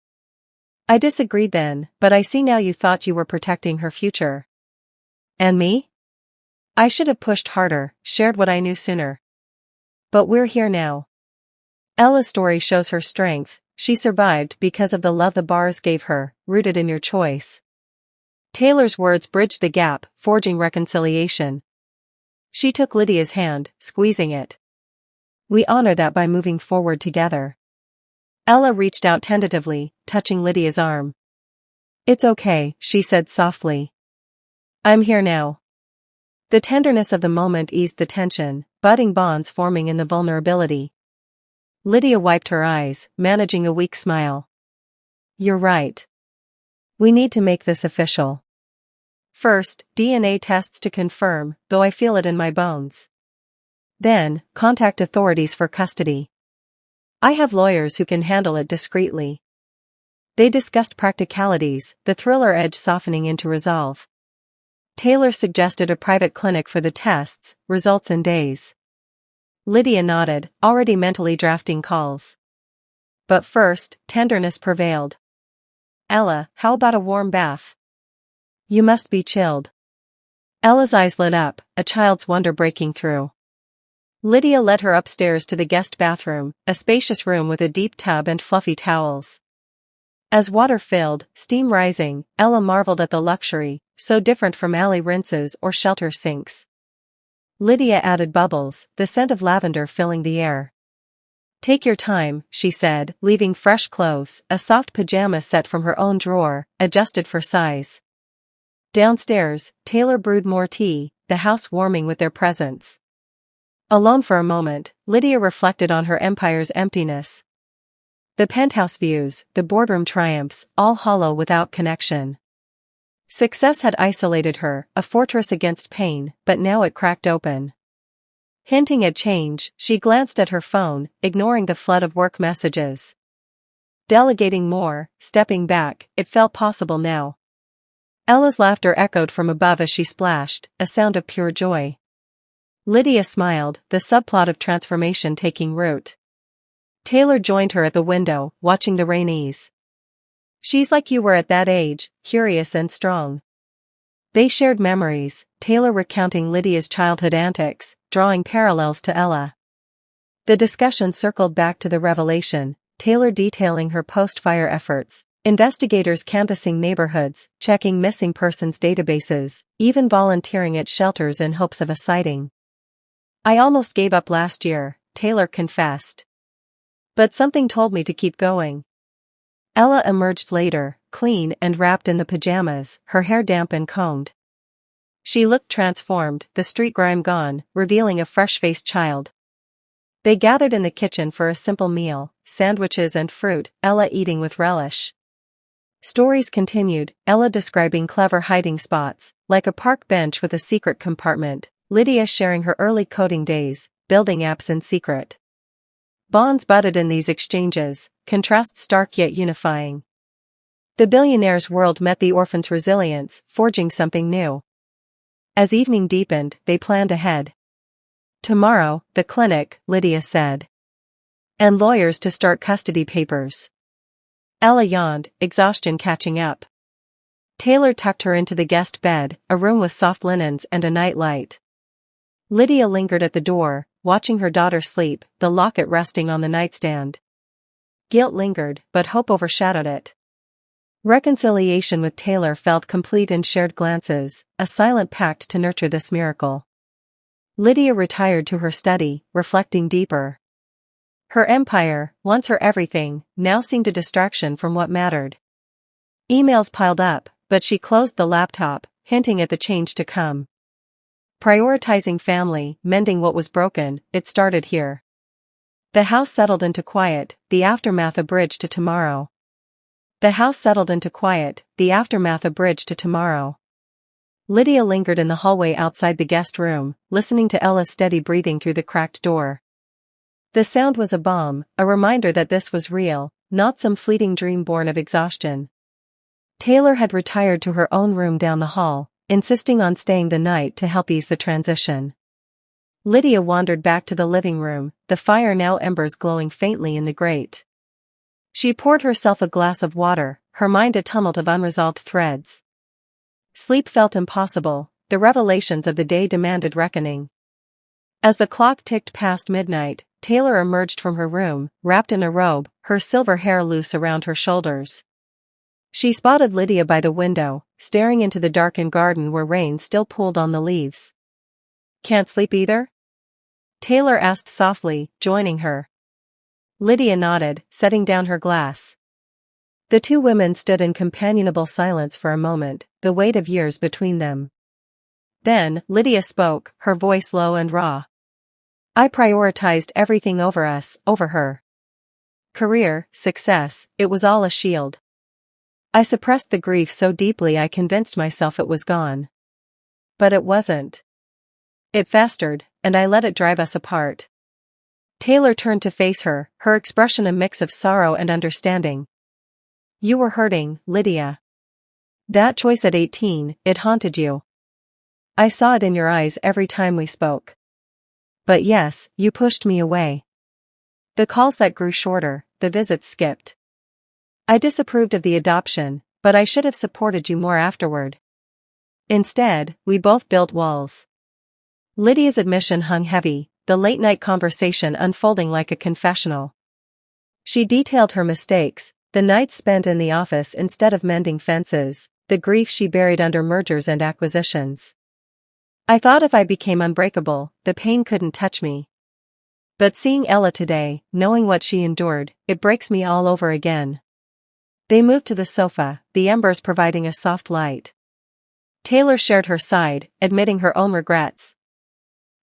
I disagreed then, but I see now you thought you were protecting her future. And me? I should have pushed harder, shared what I knew sooner. But we're here now. Ella's story shows her strength. She survived because of the love the bars gave her, rooted in your choice. Taylor's words bridged the gap, forging reconciliation. She took Lydia's hand, squeezing it. We honor that by moving forward together. Ella reached out tentatively, touching Lydia's arm. It's okay, she said softly. I'm here now. The tenderness of the moment eased the tension, budding bonds forming in the vulnerability. Lydia wiped her eyes, managing a weak smile. You're right. We need to make this official. First, DNA tests to confirm, though I feel it in my bones. Then, contact authorities for custody. I have lawyers who can handle it discreetly. They discussed practicalities, the thriller edge softening into resolve. Taylor suggested a private clinic for the tests, results in days. Lydia nodded, already mentally drafting calls. But first, tenderness prevailed. Ella, how about a warm bath? You must be chilled. Ella's eyes lit up, a child's wonder breaking through. Lydia led her upstairs to the guest bathroom, a spacious room with a deep tub and fluffy towels. As water filled, steam rising, Ella marveled at the luxury, so different from alley rinses or shelter sinks. Lydia added bubbles, the scent of lavender filling the air. Take your time, she said, leaving fresh clothes, a soft pajama set from her own drawer, adjusted for size. Downstairs, Taylor brewed more tea, the house warming with their presence. Alone for a moment, Lydia reflected on her empire's emptiness. The penthouse views, the boardroom triumphs, all hollow without connection. Success had isolated her, a fortress against pain, but now it cracked open. Hinting at change, she glanced at her phone, ignoring the flood of work messages. Delegating more, stepping back, it felt possible now. Ella's laughter echoed from above as she splashed, a sound of pure joy. Lydia smiled, the subplot of transformation taking root. Taylor joined her at the window, watching the rain ease. She's like you were at that age, curious and strong. They shared memories, Taylor recounting Lydia's childhood antics, drawing parallels to Ella. The discussion circled back to the revelation, Taylor detailing her post-fire efforts, investigators canvassing neighborhoods, checking missing persons databases, even volunteering at shelters in hopes of a sighting. I almost gave up last year, Taylor confessed. But something told me to keep going. Ella emerged later, clean and wrapped in the pajamas, her hair damp and combed. She looked transformed, the street grime gone, revealing a fresh-faced child. They gathered in the kitchen for a simple meal, sandwiches and fruit, Ella eating with relish. Stories continued, Ella describing clever hiding spots, like a park bench with a secret compartment, Lydia sharing her early coding days, building apps in secret. Bonds budded in these exchanges, contrasts stark yet unifying. The billionaire's world met the orphan's resilience, forging something new. As evening deepened, they planned ahead. Tomorrow, the clinic, Lydia said. And lawyers to start custody papers. Ella yawned, exhaustion catching up. Taylor tucked her into the guest bed, a room with soft linens and a night light. Lydia lingered at the door, watching her daughter sleep, the locket resting on the nightstand. Guilt lingered, but hope overshadowed it. Reconciliation with Taylor felt complete in shared glances, a silent pact to nurture this miracle. Lydia retired to her study, reflecting deeper. Her empire, once her everything, now seemed a distraction from what mattered. Emails piled up, but she closed the laptop, hinting at the change to come. Prioritizing family, mending what was broken, it started here. The house settled into quiet, the aftermath a bridge to tomorrow. The house settled into quiet, the aftermath a bridge to tomorrow. Lydia lingered in the hallway outside the guest room, listening to Ella's steady breathing through the cracked door. The sound was a balm, a reminder that this was real, not some fleeting dream born of exhaustion. Taylor had retired to her own room down the hall, insisting on staying the night to help ease the transition. Lydia wandered back to the living room, the fire now embers glowing faintly in the grate. She poured herself a glass of water, her mind a tumult of unresolved threads. Sleep felt impossible, the revelations of the day demanded reckoning. As the clock ticked past midnight, Taylor emerged from her room, wrapped in a robe, her silver hair loose around her shoulders. She spotted Lydia by the window, staring into the darkened garden where rain still pooled on the leaves. "Can't sleep either?" Taylor asked softly, joining her. Lydia nodded, setting down her glass. The two women stood in companionable silence for a moment, the weight of years between them. Then, Lydia spoke, her voice low and raw. "I prioritized everything over us, over her. Career, success, it was all a shield. I suppressed the grief so deeply I convinced myself it was gone. But it wasn't. It festered, and I let it drive us apart." Taylor turned to face her, her expression a mix of sorrow and understanding. "You were hurting, Lydia. That choice at 18, it haunted you. I saw it in your eyes every time we spoke. But yes, you pushed me away. The calls that grew shorter, the visits skipped. I disapproved of the adoption, but I should have supported you more afterward. Instead, we both built walls." Lydia's admission hung heavy, the late-night conversation unfolding like a confessional. She detailed her mistakes, the nights spent in the office instead of mending fences, the grief she buried under mergers and acquisitions. "I thought if I became unbreakable, the pain couldn't touch me. But seeing Ella today, knowing what she endured, it breaks me all over again." They moved to the sofa, the embers providing a soft light. Taylor shared her side, admitting her own regrets.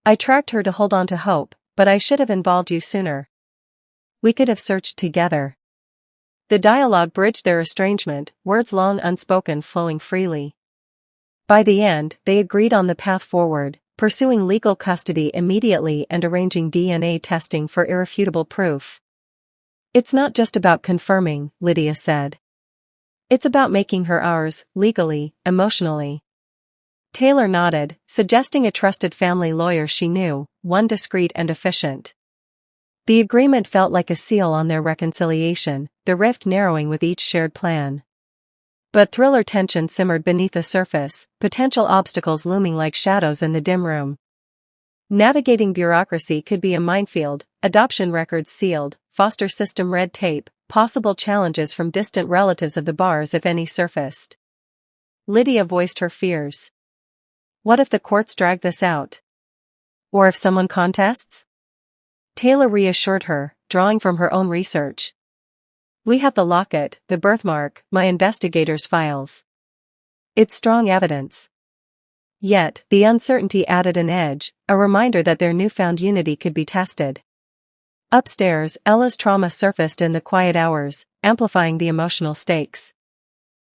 "I tracked her to hold on to hope, but I should have involved you sooner. We could have searched together." The dialogue bridged their estrangement, words long unspoken flowing freely. By the end, they agreed on the path forward, pursuing legal custody immediately and arranging DNA testing for irrefutable proof. "It's not just about confirming," Lydia said. "It's about making her ours, legally, emotionally." Taylor nodded, suggesting a trusted family lawyer she knew, one discreet and efficient. The agreement felt like a seal on their reconciliation, the rift narrowing with each shared plan. But thriller tension simmered beneath the surface, potential obstacles looming like shadows in the dim room. Navigating bureaucracy could be a minefield, adoption records sealed, foster system red tape, possible challenges from distant relatives of the bars if any surfaced. Lydia voiced her fears. "What if the courts drag this out? Or if someone contests?" Taylor reassured her, drawing from her own research. "We have the locket, the birthmark, my investigator's files. It's strong evidence." Yet, the uncertainty added an edge, a reminder that their newfound unity could be tested. Upstairs, Ella's trauma surfaced in the quiet hours, amplifying the emotional stakes.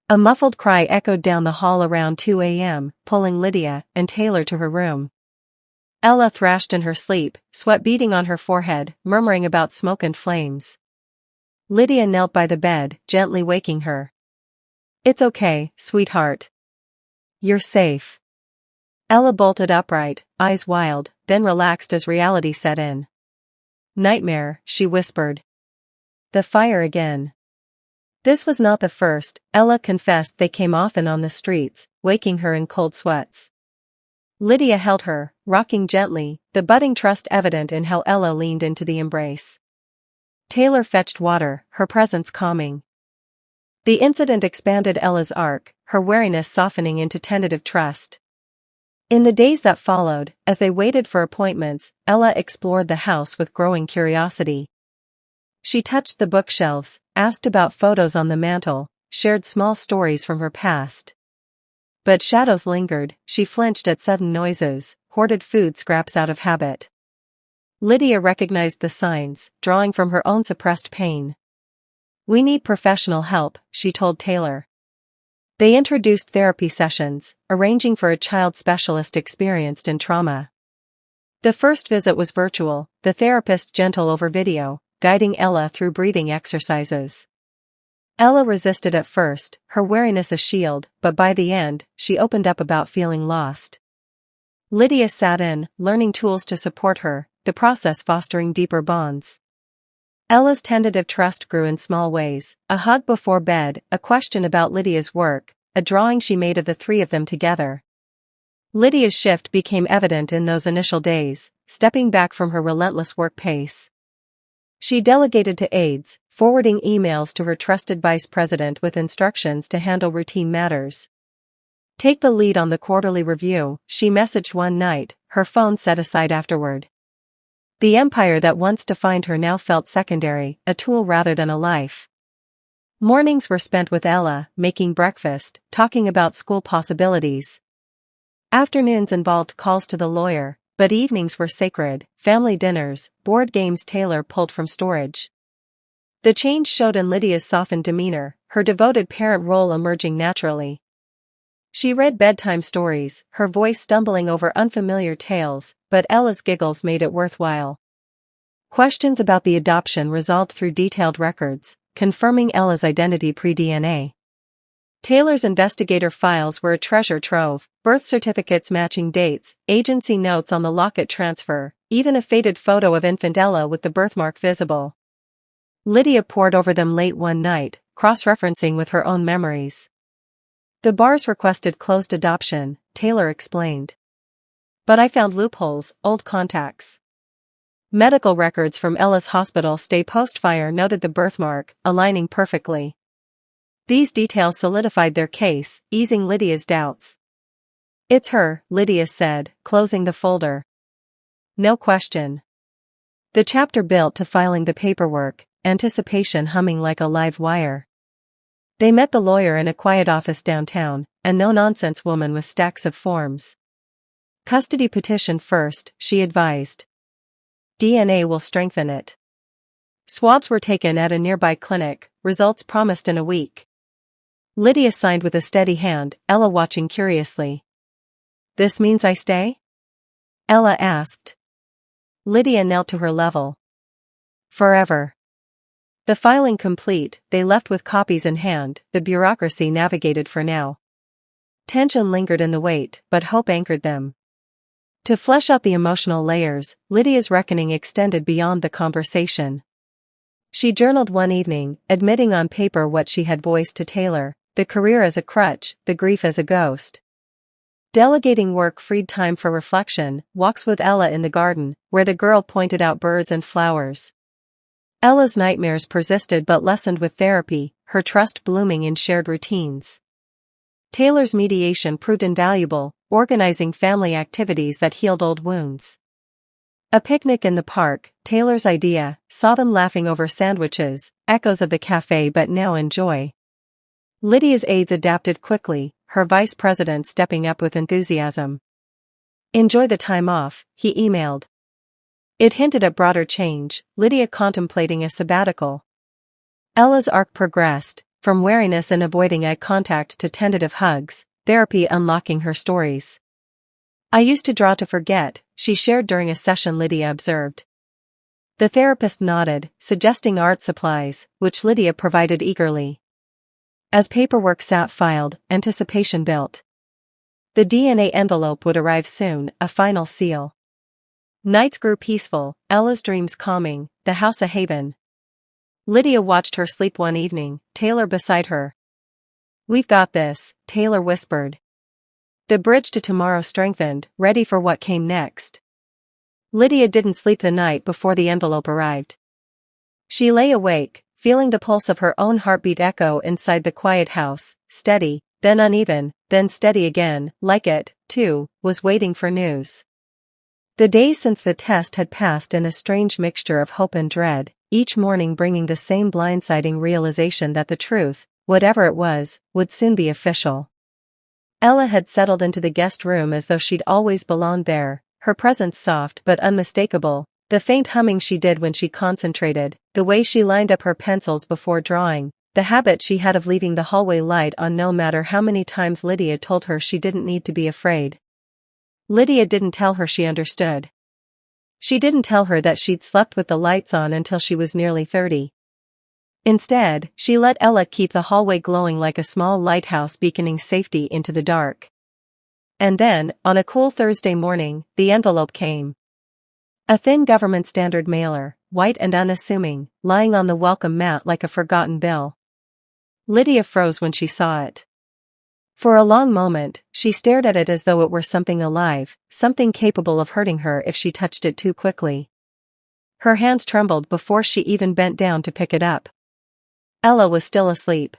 A muffled cry echoed down the hall around 2 a.m., pulling Lydia and Taylor to her room. Ella thrashed in her sleep, sweat beading on her forehead, murmuring about smoke and flames. Lydia knelt by the bed, gently waking her. "It's okay, sweetheart. You're safe." Ella bolted upright, eyes wild, then relaxed as reality set in. "Nightmare," she whispered. "The fire again." This was not the first. Ella confessed they came often on the streets, waking her in cold sweats. Lydia held her, rocking gently, the budding trust evident in how Ella leaned into the embrace. Taylor fetched water, her presence calming. The incident expanded Ella's arc, her wariness softening into tentative trust. In the days that followed, as they waited for appointments, Ella explored the house with growing curiosity. She touched the bookshelves, asked about photos on the mantel, shared small stories from her past. But shadows lingered. She flinched at sudden noises, hoarded food scraps out of habit. Lydia recognized the signs, drawing from her own suppressed pain. "We need professional help," she told Taylor. They introduced therapy sessions, arranging for a child specialist experienced in trauma. The first visit was virtual, the therapist gentle over video, guiding Ella through breathing exercises. Ella resisted at first, her wariness a shield, but by the end, she opened up about feeling lost. Lydia sat in, learning tools to support her, the process fostering deeper bonds. Ella's tentative trust grew in small ways: a hug before bed, a question about Lydia's work, a drawing she made of the three of them together. Lydia's shift became evident in those initial days, stepping back from her relentless work pace. She delegated to aides, forwarding emails to her trusted vice president with instructions to handle routine matters. "Take the lead on the quarterly review," she messaged one night, her phone set aside afterward. The empire that once defined her now felt secondary, a tool rather than a life. Mornings were spent with Ella, making breakfast, talking about school possibilities. Afternoons involved calls to the lawyer, but evenings were sacred: family dinners, board games Taylor pulled from storage. The change showed in Lydia's softened demeanor, her devoted parent role emerging naturally. She read bedtime stories, her voice stumbling over unfamiliar tales, but Ella's giggles made it worthwhile. Questions about the adoption resolved through detailed records, confirming Ella's identity pre-DNA. Taylor's investigator files were a treasure trove: birth certificates matching dates, agency notes on the locket transfer, even a faded photo of infant Ella with the birthmark visible. Lydia pored over them late one night, cross-referencing with her own memories. "The bars requested closed adoption," Taylor explained. "But I found loopholes, old contacts." Medical records from Ella's hospital stay post-fire noted the birthmark, aligning perfectly. These details solidified their case, easing Lydia's doubts. "It's her," Lydia said, closing the folder. "No question." The chapter built to filing the paperwork, anticipation humming like a live wire. They met the lawyer in a quiet office downtown, a no-nonsense woman with stacks of forms. "Custody petition first," she advised. "DNA will strengthen it." Swabs were taken at a nearby clinic, results promised in a week. Lydia signed with a steady hand, Ella watching curiously. "This means I stay?" Ella asked. Lydia knelt to her level. "Forever." The filing complete, they left with copies in hand, the bureaucracy navigated for now. Tension lingered in the wait, but hope anchored them. To flesh out the emotional layers, Lydia's reckoning extended beyond the conversation. She journaled one evening, admitting on paper what she had voiced to Taylor: the career as a crutch, the grief as a ghost. Delegating work freed time for reflection, walks with Ella in the garden, where the girl pointed out birds and flowers. Ella's nightmares persisted but lessened with therapy, her trust blooming in shared routines. Taylor's mediation proved invaluable, organizing family activities that healed old wounds. A picnic in the park, Taylor's idea, saw them laughing over sandwiches, echoes of the cafe but now in joy. Lydia's aides adapted quickly, her vice president stepping up with enthusiasm. "Enjoy the time off," he emailed. It hinted at broader change, Lydia contemplating a sabbatical. Ella's arc progressed, from wariness and avoiding eye contact to tentative hugs, therapy unlocking her stories. "I used to draw to forget," she shared during a session Lydia observed. The therapist nodded, suggesting art supplies, which Lydia provided eagerly. As paperwork sat filed, anticipation built. The DNA envelope would arrive soon, a final seal. Nights grew peaceful, Ella's dreams calming, the house a haven. Lydia watched her sleep one evening, Taylor beside her. "We've got this," Taylor whispered. The bridge to tomorrow strengthened, ready for what came next. Lydia didn't sleep the night before the envelope arrived. She lay awake, feeling the pulse of her own heartbeat echo inside the quiet house, steady, then uneven, then steady again, like it, too, was waiting for news. The days since the test had passed in a strange mixture of hope and dread, each morning bringing the same blindsiding realization that the truth, whatever it was, would soon be official. Ella had settled into the guest room as though she'd always belonged there, her presence soft but unmistakable, the faint humming she did when she concentrated, the way she lined up her pencils before drawing, the habit she had of leaving the hallway light on no matter how many times Lydia told her she didn't need to be afraid. Lydia didn't tell her she understood. She didn't tell her that she'd slept with the lights on until she was nearly 30. Instead, she let Ella keep the hallway glowing like a small lighthouse beaconing safety into the dark. And then, on a cool Thursday morning, the envelope came. A thin government standard mailer, white and unassuming, lying on the welcome mat like a forgotten bill. Lydia froze when she saw it. For a long moment, she stared at it as though it were something alive, something capable of hurting her if she touched it too quickly. Her hands trembled before she even bent down to pick it up. Ella was still asleep.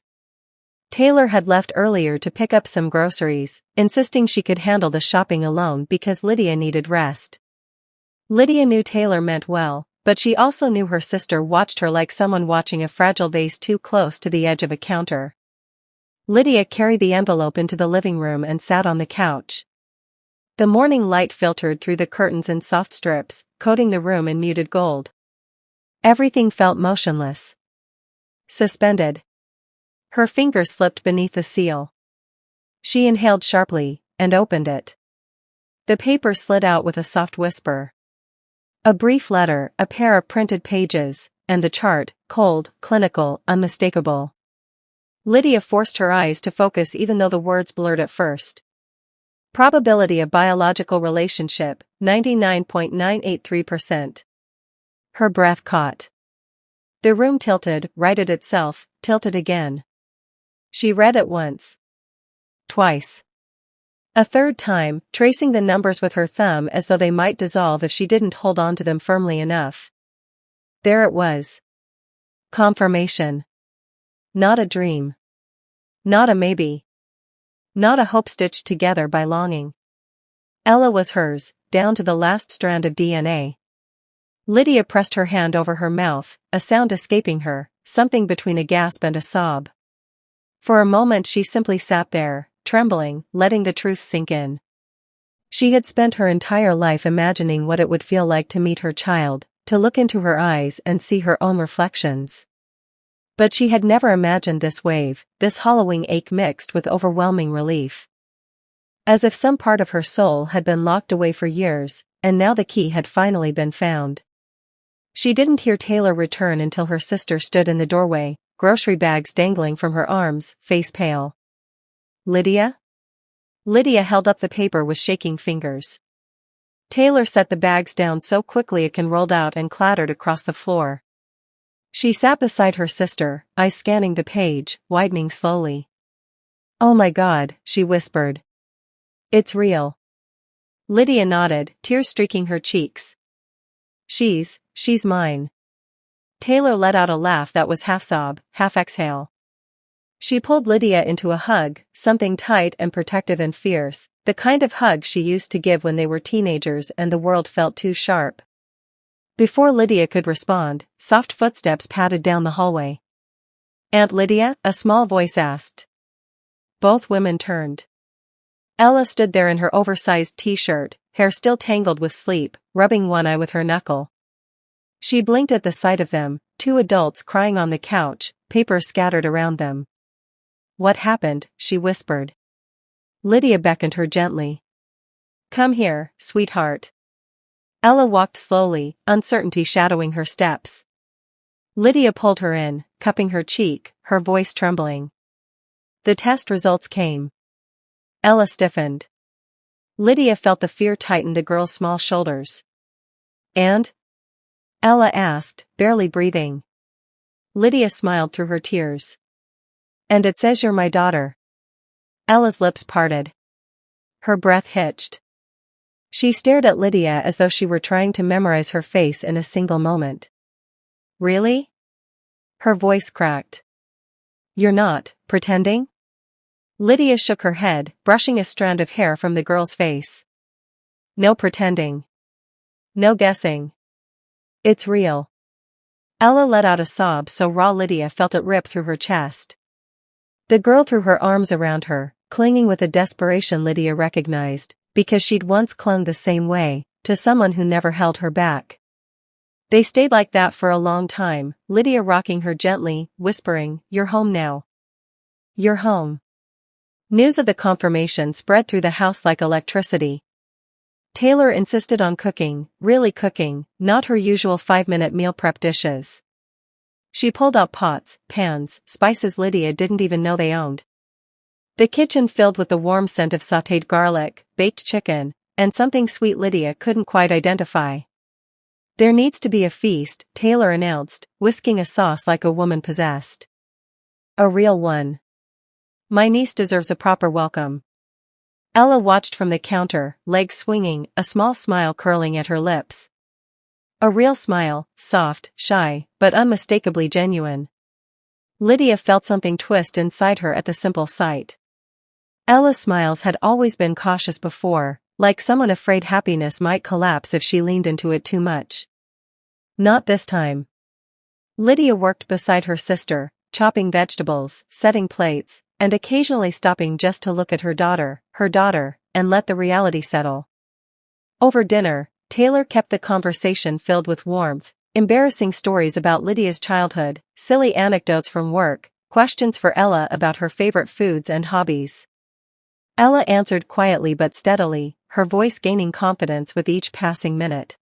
Taylor had left earlier to pick up some groceries, insisting she could handle the shopping alone because Lydia needed rest. Lydia knew Taylor meant well, but she also knew her sister watched her like someone watching a fragile vase too close to the edge of a counter. Lydia carried the envelope into the living room and sat on the couch. The morning light filtered through the curtains in soft strips, coating the room in muted gold. Everything felt motionless. Suspended. Her fingers slipped beneath the seal. She inhaled sharply, and opened it. The paper slid out with a soft whisper. A brief letter, a pair of printed pages, and the chart, cold, clinical, unmistakable. Lydia forced her eyes to focus even though the words blurred at first. Probability of biological relationship, 99.983%. Her breath caught. The room tilted, righted itself, tilted again. She read it once. Twice. A third time, tracing the numbers with her thumb as though they might dissolve if she didn't hold on to them firmly enough. There it was. Confirmation. Not a dream. Not a maybe. Not a hope stitched together by longing. Ella was hers, down to the last strand of DNA. Lydia pressed her hand over her mouth, a sound escaping her, something between a gasp and a sob. For a moment she simply sat there, trembling, letting the truth sink in. She had spent her entire life imagining what it would feel like to meet her child, to look into her eyes and see her own reflections. But she had never imagined this wave, this hollowing ache mixed with overwhelming relief. As if some part of her soul had been locked away for years, and now the key had finally been found. She didn't hear Taylor return until her sister stood in the doorway, grocery bags dangling from her arms, face pale. "Lydia?" Lydia held up the paper with shaking fingers. Taylor set the bags down so quickly it rolled out and clattered across the floor. She sat beside her sister, eyes scanning the page, widening slowly. "Oh my God," she whispered. "It's real." Lydia nodded, tears streaking her cheeks. She's mine." Taylor let out a laugh that was half sob, half exhale. She pulled Lydia into a hug, something tight and protective and fierce, the kind of hug she used to give when they were teenagers and the world felt too sharp. Before Lydia could respond, soft footsteps padded down the hallway. "Aunt Lydia?" a small voice asked. Both women turned. Ella stood there in her oversized t-shirt, hair still tangled with sleep, rubbing one eye with her knuckle. She blinked at the sight of them, two adults crying on the couch, papers scattered around them. "What happened?" she whispered. Lydia beckoned her gently. "Come here, sweetheart." Ella walked slowly, uncertainty shadowing her steps. Lydia pulled her in, cupping her cheek, her voice trembling. The test results came. Ella stiffened. Lydia felt the fear tighten the girl's small shoulders. And? Ella asked, barely breathing. Lydia smiled through her tears. And it says you're my daughter. Ella's lips parted. Her breath hitched. She stared at Lydia as though she were trying to memorize her face in a single moment. Really? Her voice cracked. You're not pretending? Lydia shook her head, brushing a strand of hair from the girl's face. No pretending. No guessing. It's real. Ella let out a sob so raw Lydia felt it rip through her chest. The girl threw her arms around her, clinging with a desperation Lydia recognized, because she'd once clung the same way, to someone who never held her back. They stayed like that for a long time, Lydia rocking her gently, whispering, "You're home now. You're home." News of the confirmation spread through the house like electricity. Taylor insisted on cooking, really cooking, not her usual 5-minute meal prep dishes. She pulled out pots, pans, spices Lydia didn't even know they owned. The kitchen filled with the warm scent of sautéed garlic, baked chicken, and something sweet Lydia couldn't quite identify. There needs to be a feast, Taylor announced, whisking a sauce like a woman possessed. A real one. My niece deserves a proper welcome. Ella watched from the counter, legs swinging, a small smile curling at her lips. A real smile, soft, shy, but unmistakably genuine. Lydia felt something twist inside her at the simple sight. Ella's smiles had always been cautious before, like someone afraid happiness might collapse if she leaned into it too much. Not this time. Lydia worked beside her sister, chopping vegetables, setting plates, and occasionally stopping just to look at her daughter, and let the reality settle. Over dinner, Taylor kept the conversation filled with warmth, embarrassing stories about Lydia's childhood, silly anecdotes from work, questions for Ella about her favorite foods and hobbies. Ella answered quietly but steadily, her voice gaining confidence with each passing minute.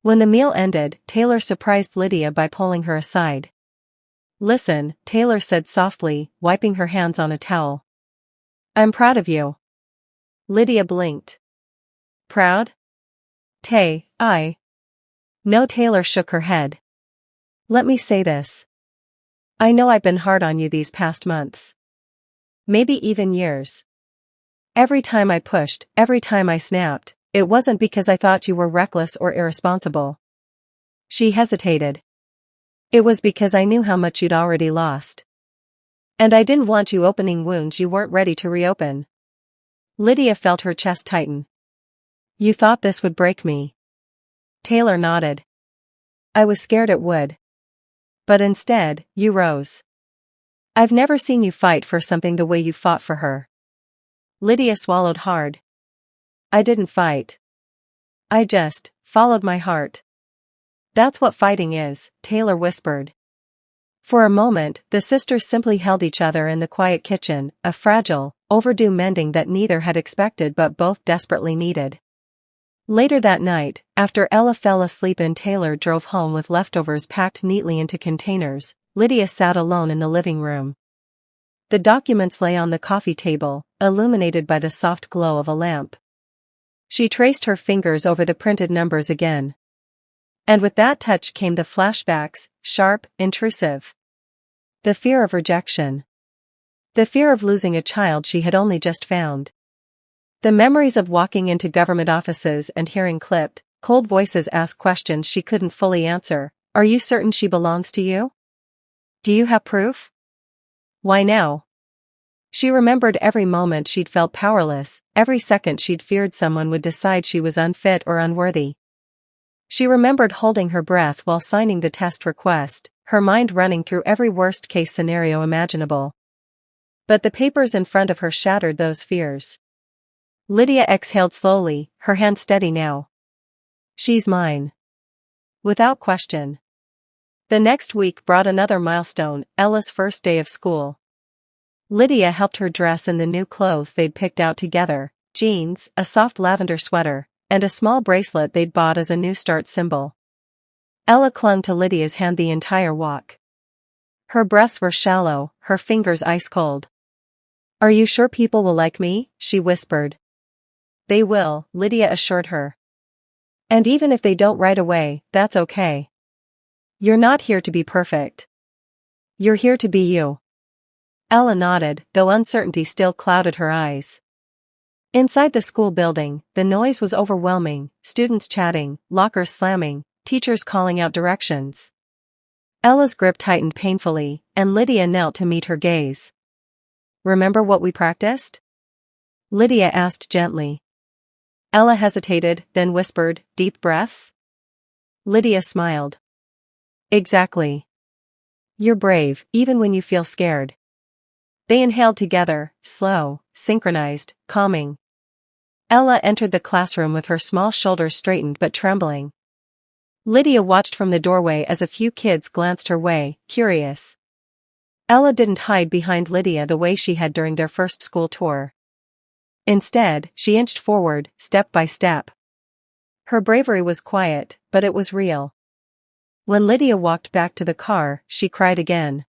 When the meal ended, Taylor surprised Lydia by pulling her aside. Listen, Taylor said softly, wiping her hands on a towel. I'm proud of you. Lydia blinked. Proud? No, Taylor shook her head. Let me say this. I know I've been hard on you these past months. Maybe even years. Every time I pushed, every time I snapped, it wasn't because I thought you were reckless or irresponsible. She hesitated. It was because I knew how much you'd already lost. And I didn't want you opening wounds you weren't ready to reopen. Lydia felt her chest tighten. You thought this would break me. Taylor nodded. I was scared it would. But instead, you rose. I've never seen you fight for something the way you fought for her. Lydia swallowed hard. I didn't fight. I just followed my heart. That's what fighting is, Taylor whispered. For a moment, the sisters simply held each other in the quiet kitchen, a fragile, overdue mending that neither had expected but both desperately needed. Later that night, after Ella fell asleep and Taylor drove home with leftovers packed neatly into containers, Lydia sat alone in the living room. The documents lay on the coffee table, illuminated by the soft glow of a lamp. She traced her fingers over the printed numbers again. And with that touch came the flashbacks, sharp, intrusive. The fear of rejection. The fear of losing a child she had only just found. The memories of walking into government offices and hearing clipped, cold voices ask questions she couldn't fully answer. Are you certain she belongs to you? Do you have proof? Why now? She remembered every moment she'd felt powerless, every second she'd feared someone would decide she was unfit or unworthy. She remembered holding her breath while signing the test request, her mind running through every worst-case scenario imaginable. But the papers in front of her shattered those fears. Lydia exhaled slowly, her hand steady now. She's mine. Without question. The next week brought another milestone, Ella's first day of school. Lydia helped her dress in the new clothes they'd picked out together, jeans, a soft lavender sweater, and a small bracelet they'd bought as a New Start symbol. Ella clung to Lydia's hand the entire walk. Her breaths were shallow, her fingers ice cold. Are you sure people will like me? She whispered. They will, Lydia assured her. And even if they don't right away, that's okay. You're not here to be perfect. You're here to be you. Ella nodded, though uncertainty still clouded her eyes. Inside the school building, the noise was overwhelming, students chatting, lockers slamming, teachers calling out directions. Ella's grip tightened painfully, and Lydia knelt to meet her gaze. Remember what we practiced? Lydia asked gently. Ella hesitated, then whispered, deep breaths? Lydia smiled. Exactly. You're brave, even when you feel scared. They inhaled together, slow, synchronized, calming. Ella entered the classroom with her small shoulders straightened but trembling. Lydia watched from the doorway as a few kids glanced her way, curious. Ella didn't hide behind Lydia the way she had during their first school tour. Instead, she inched forward, step by step. Her bravery was quiet, but it was real. When Lydia walked back to the car, she cried again.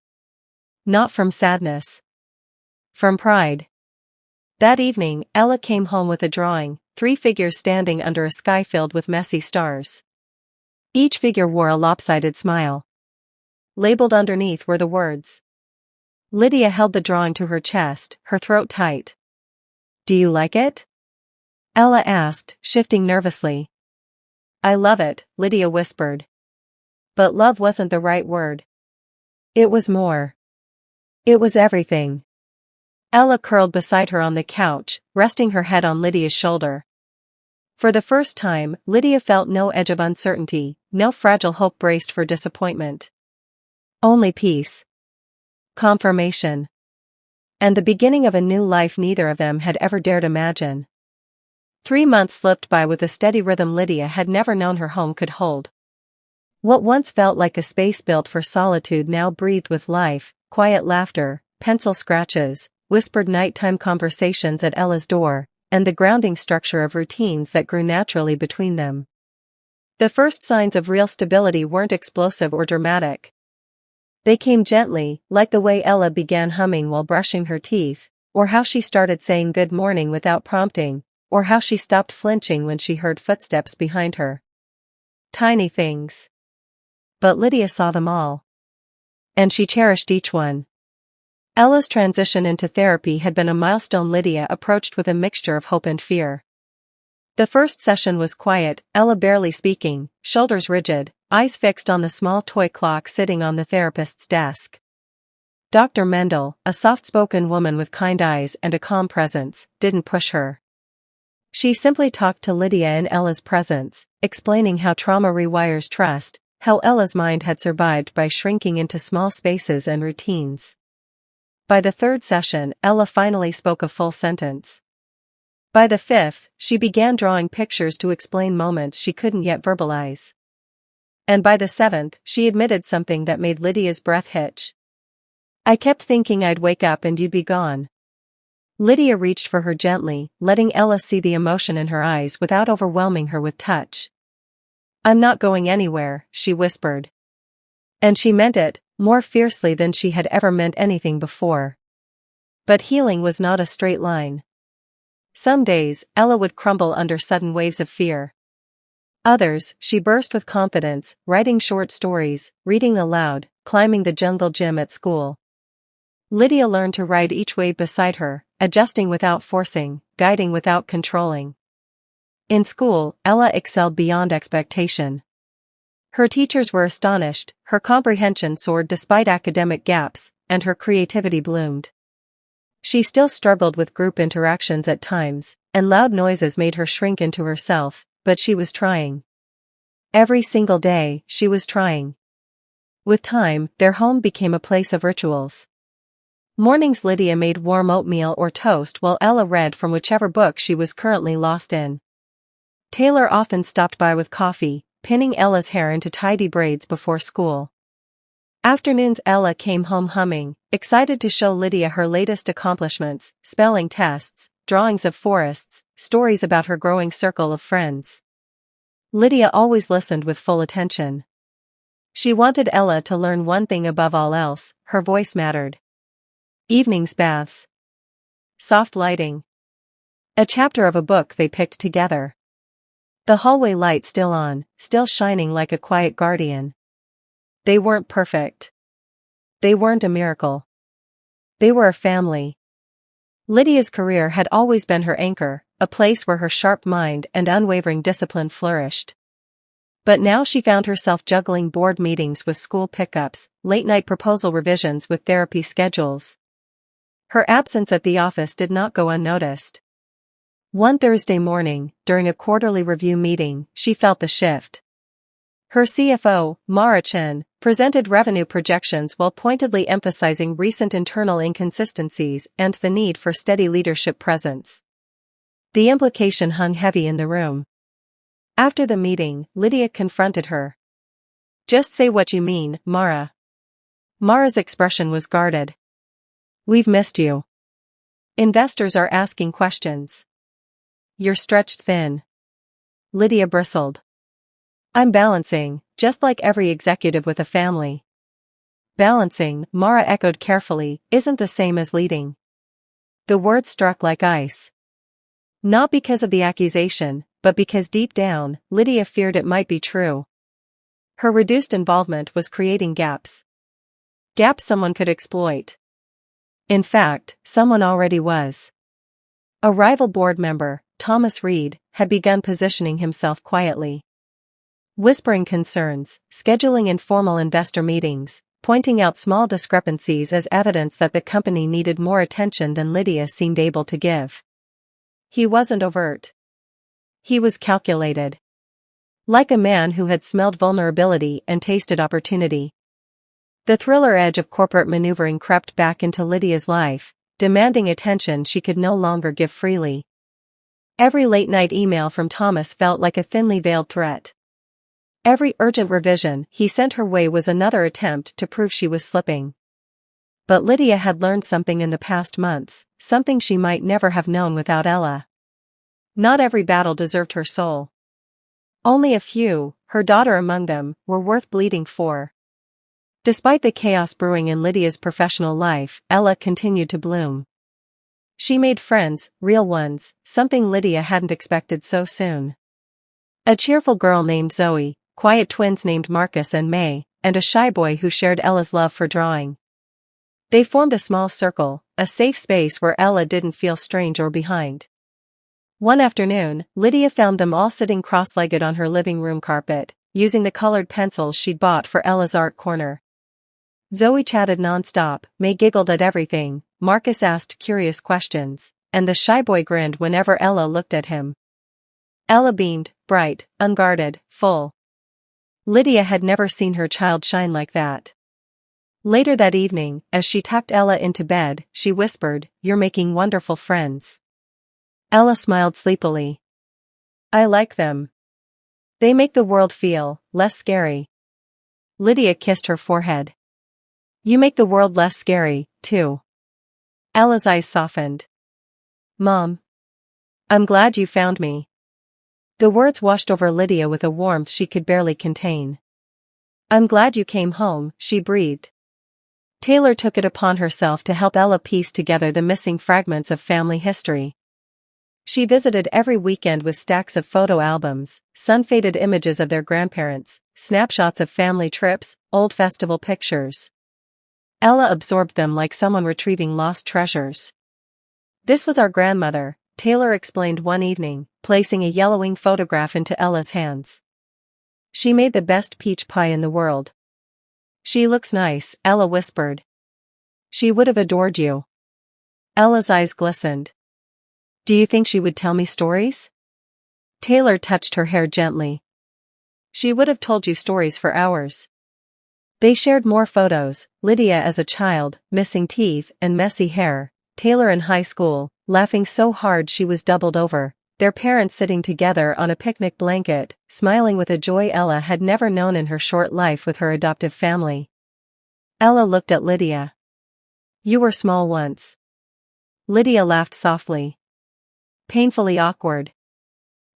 Not from sadness. From pride. That evening, Ella came home with a drawing, 3 figures standing under a sky filled with messy stars. Each figure wore a lopsided smile. Labeled underneath were the words. Lydia held the drawing to her chest, her throat tight. Do you like it? Ella asked, shifting nervously. I love it, Lydia whispered. But love wasn't the right word. It was more. It was everything. Ella curled beside her on the couch, resting her head on Lydia's shoulder. For the first time, Lydia felt no edge of uncertainty, no fragile hope braced for disappointment. Only peace. Confirmation. And the beginning of a new life neither of them had ever dared imagine. 3 months slipped by with a steady rhythm Lydia had never known her home could hold. What once felt like a space built for solitude now breathed with life, quiet laughter, pencil scratches, whispered nighttime conversations at Ella's door, and the grounding structure of routines that grew naturally between them. The first signs of real stability weren't explosive or dramatic. They came gently, like the way Ella began humming while brushing her teeth, or how she started saying good morning without prompting, or how she stopped flinching when she heard footsteps behind her. Tiny things. But Lydia saw them all. And she cherished each one. Ella's transition into therapy had been a milestone Lydia approached with a mixture of hope and fear. The first session was quiet, Ella barely speaking, shoulders rigid, eyes fixed on the small toy clock sitting on the therapist's desk. Dr. Mendel, a soft-spoken woman with kind eyes and a calm presence, didn't push her. She simply talked to Lydia in Ella's presence, explaining how trauma rewires trust, how Ella's mind had survived by shrinking into small spaces and routines. By the 3rd session, Ella finally spoke a full sentence. By the 5th, she began drawing pictures to explain moments she couldn't yet verbalize. And by the 7th, she admitted something that made Lydia's breath hitch. I kept thinking I'd wake up and you'd be gone. Lydia reached for her gently, letting Ella see the emotion in her eyes without overwhelming her with touch. I'm not going anywhere, she whispered. And she meant it, more fiercely than she had ever meant anything before. But healing was not a straight line. Some days, Ella would crumble under sudden waves of fear. Others, she burst with confidence, writing short stories, reading aloud, climbing the jungle gym at school. Lydia learned to ride each wave beside her, adjusting without forcing, guiding without controlling. In school, Ella excelled beyond expectation. Her teachers were astonished, her comprehension soared despite academic gaps, and her creativity bloomed. She still struggled with group interactions at times, and loud noises made her shrink into herself, but she was trying. Every single day, she was trying. With time, their home became a place of rituals. Mornings Lydia made warm oatmeal or toast while Ella read from whichever book she was currently lost in. Taylor often stopped by with coffee, pinning Ella's hair into tidy braids before school. Afternoons Ella came home humming, excited to show Lydia her latest accomplishments, spelling tests, drawings of forests, stories about her growing circle of friends. Lydia always listened with full attention. She wanted Ella to learn one thing above all else: her voice mattered. Evenings baths. Soft lighting. A chapter of a book they picked together. The hallway light still on, still shining like a quiet guardian. They weren't perfect. They weren't a miracle. They were a family. Lydia's career had always been her anchor, a place where her sharp mind and unwavering discipline flourished. But now she found herself juggling board meetings with school pickups, late-night proposal revisions with therapy schedules. Her absence at the office did not go unnoticed. One Thursday morning, during a quarterly review meeting, she felt the shift. Her CFO, Mara Chen, presented revenue projections while pointedly emphasizing recent internal inconsistencies and the need for steady leadership presence. The implication hung heavy in the room. After the meeting, Lydia confronted her. "Just say what you mean, Mara." Mara's expression was guarded. "We've missed you. Investors are asking questions. You're stretched thin." Lydia bristled. "I'm balancing, just like every executive with a family." "Balancing," Mara echoed carefully, "isn't the same as leading." The words struck like ice. Not because of the accusation, but because deep down, Lydia feared it might be true. Her reduced involvement was creating gaps. Gaps someone could exploit. In fact, someone already was. A rival board member, Thomas Reed, had begun positioning himself quietly. Whispering concerns, scheduling informal investor meetings, pointing out small discrepancies as evidence that the company needed more attention than Lydia seemed able to give. He wasn't overt. He was calculated. Like a man who had smelled vulnerability and tasted opportunity. The thriller edge of corporate maneuvering crept back into Lydia's life, demanding attention she could no longer give freely. Every late-night email from Thomas felt like a thinly veiled threat. Every urgent revision he sent her way was another attempt to prove she was slipping. But Lydia had learned something in the past months, something she might never have known without Ella. Not every battle deserved her soul. Only a few, her daughter among them, were worth bleeding for. Despite the chaos brewing in Lydia's professional life, Ella continued to bloom. She made friends, real ones, something Lydia hadn't expected so soon. A cheerful girl named Zoe, quiet twins named Marcus and May, and a shy boy who shared Ella's love for drawing. They formed a small circle, a safe space where Ella didn't feel strange or behind. One afternoon, Lydia found them all sitting cross-legged on her living room carpet, using the colored pencils she'd bought for Ella's art corner. Zoe chatted non-stop, May giggled at everything, Marcus asked curious questions, and the shy boy grinned whenever Ella looked at him. Ella beamed, bright, unguarded, full. Lydia had never seen her child shine like that. Later that evening, as she tucked Ella into bed, she whispered, "You're making wonderful friends." Ella smiled sleepily. "I like them. They make the world feel less scary." Lydia kissed her forehead. "You make the world less scary, too." Ella's eyes softened. "Mom. I'm glad you found me." The words washed over Lydia with a warmth she could barely contain. "I'm glad you came home," she breathed. Taylor took it upon herself to help Ella piece together the missing fragments of family history. She visited every weekend with stacks of photo albums, sun-faded images of their grandparents, snapshots of family trips, old festival pictures. Ella absorbed them like someone retrieving lost treasures. "This was our grandmother," Taylor explained one evening, placing a yellowing photograph into Ella's hands. "She made the best peach pie in the world." "She looks nice," Ella whispered. "She would have adored you." Ella's eyes glistened. "Do you think she would tell me stories?" Taylor touched her hair gently. "She would have told you stories for hours." They shared more photos, Lydia as a child, missing teeth and messy hair, Taylor in high school, laughing so hard she was doubled over, their parents sitting together on a picnic blanket, smiling with a joy Ella had never known in her short life with her adoptive family. Ella looked at Lydia. "You were small once." Lydia laughed softly. "Painfully awkward."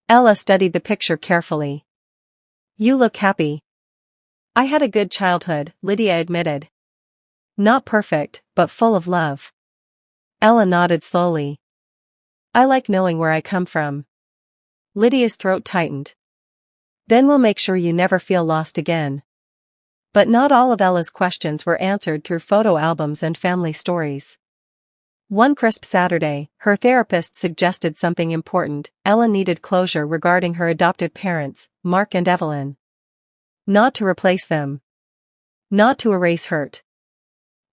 Ella studied the picture carefully. "You look happy." "I had a good childhood," Lydia admitted. "Not perfect, but full of love." Ella nodded slowly. I like knowing where I come from. Lydia's throat tightened. Then we'll make sure you never feel lost again. But not all of Ella's questions were answered through photo albums and family stories. One crisp Saturday, her therapist suggested something important. Ella needed closure regarding her adopted parents, Mark and Evelyn. Not to replace them. Not to erase hurt.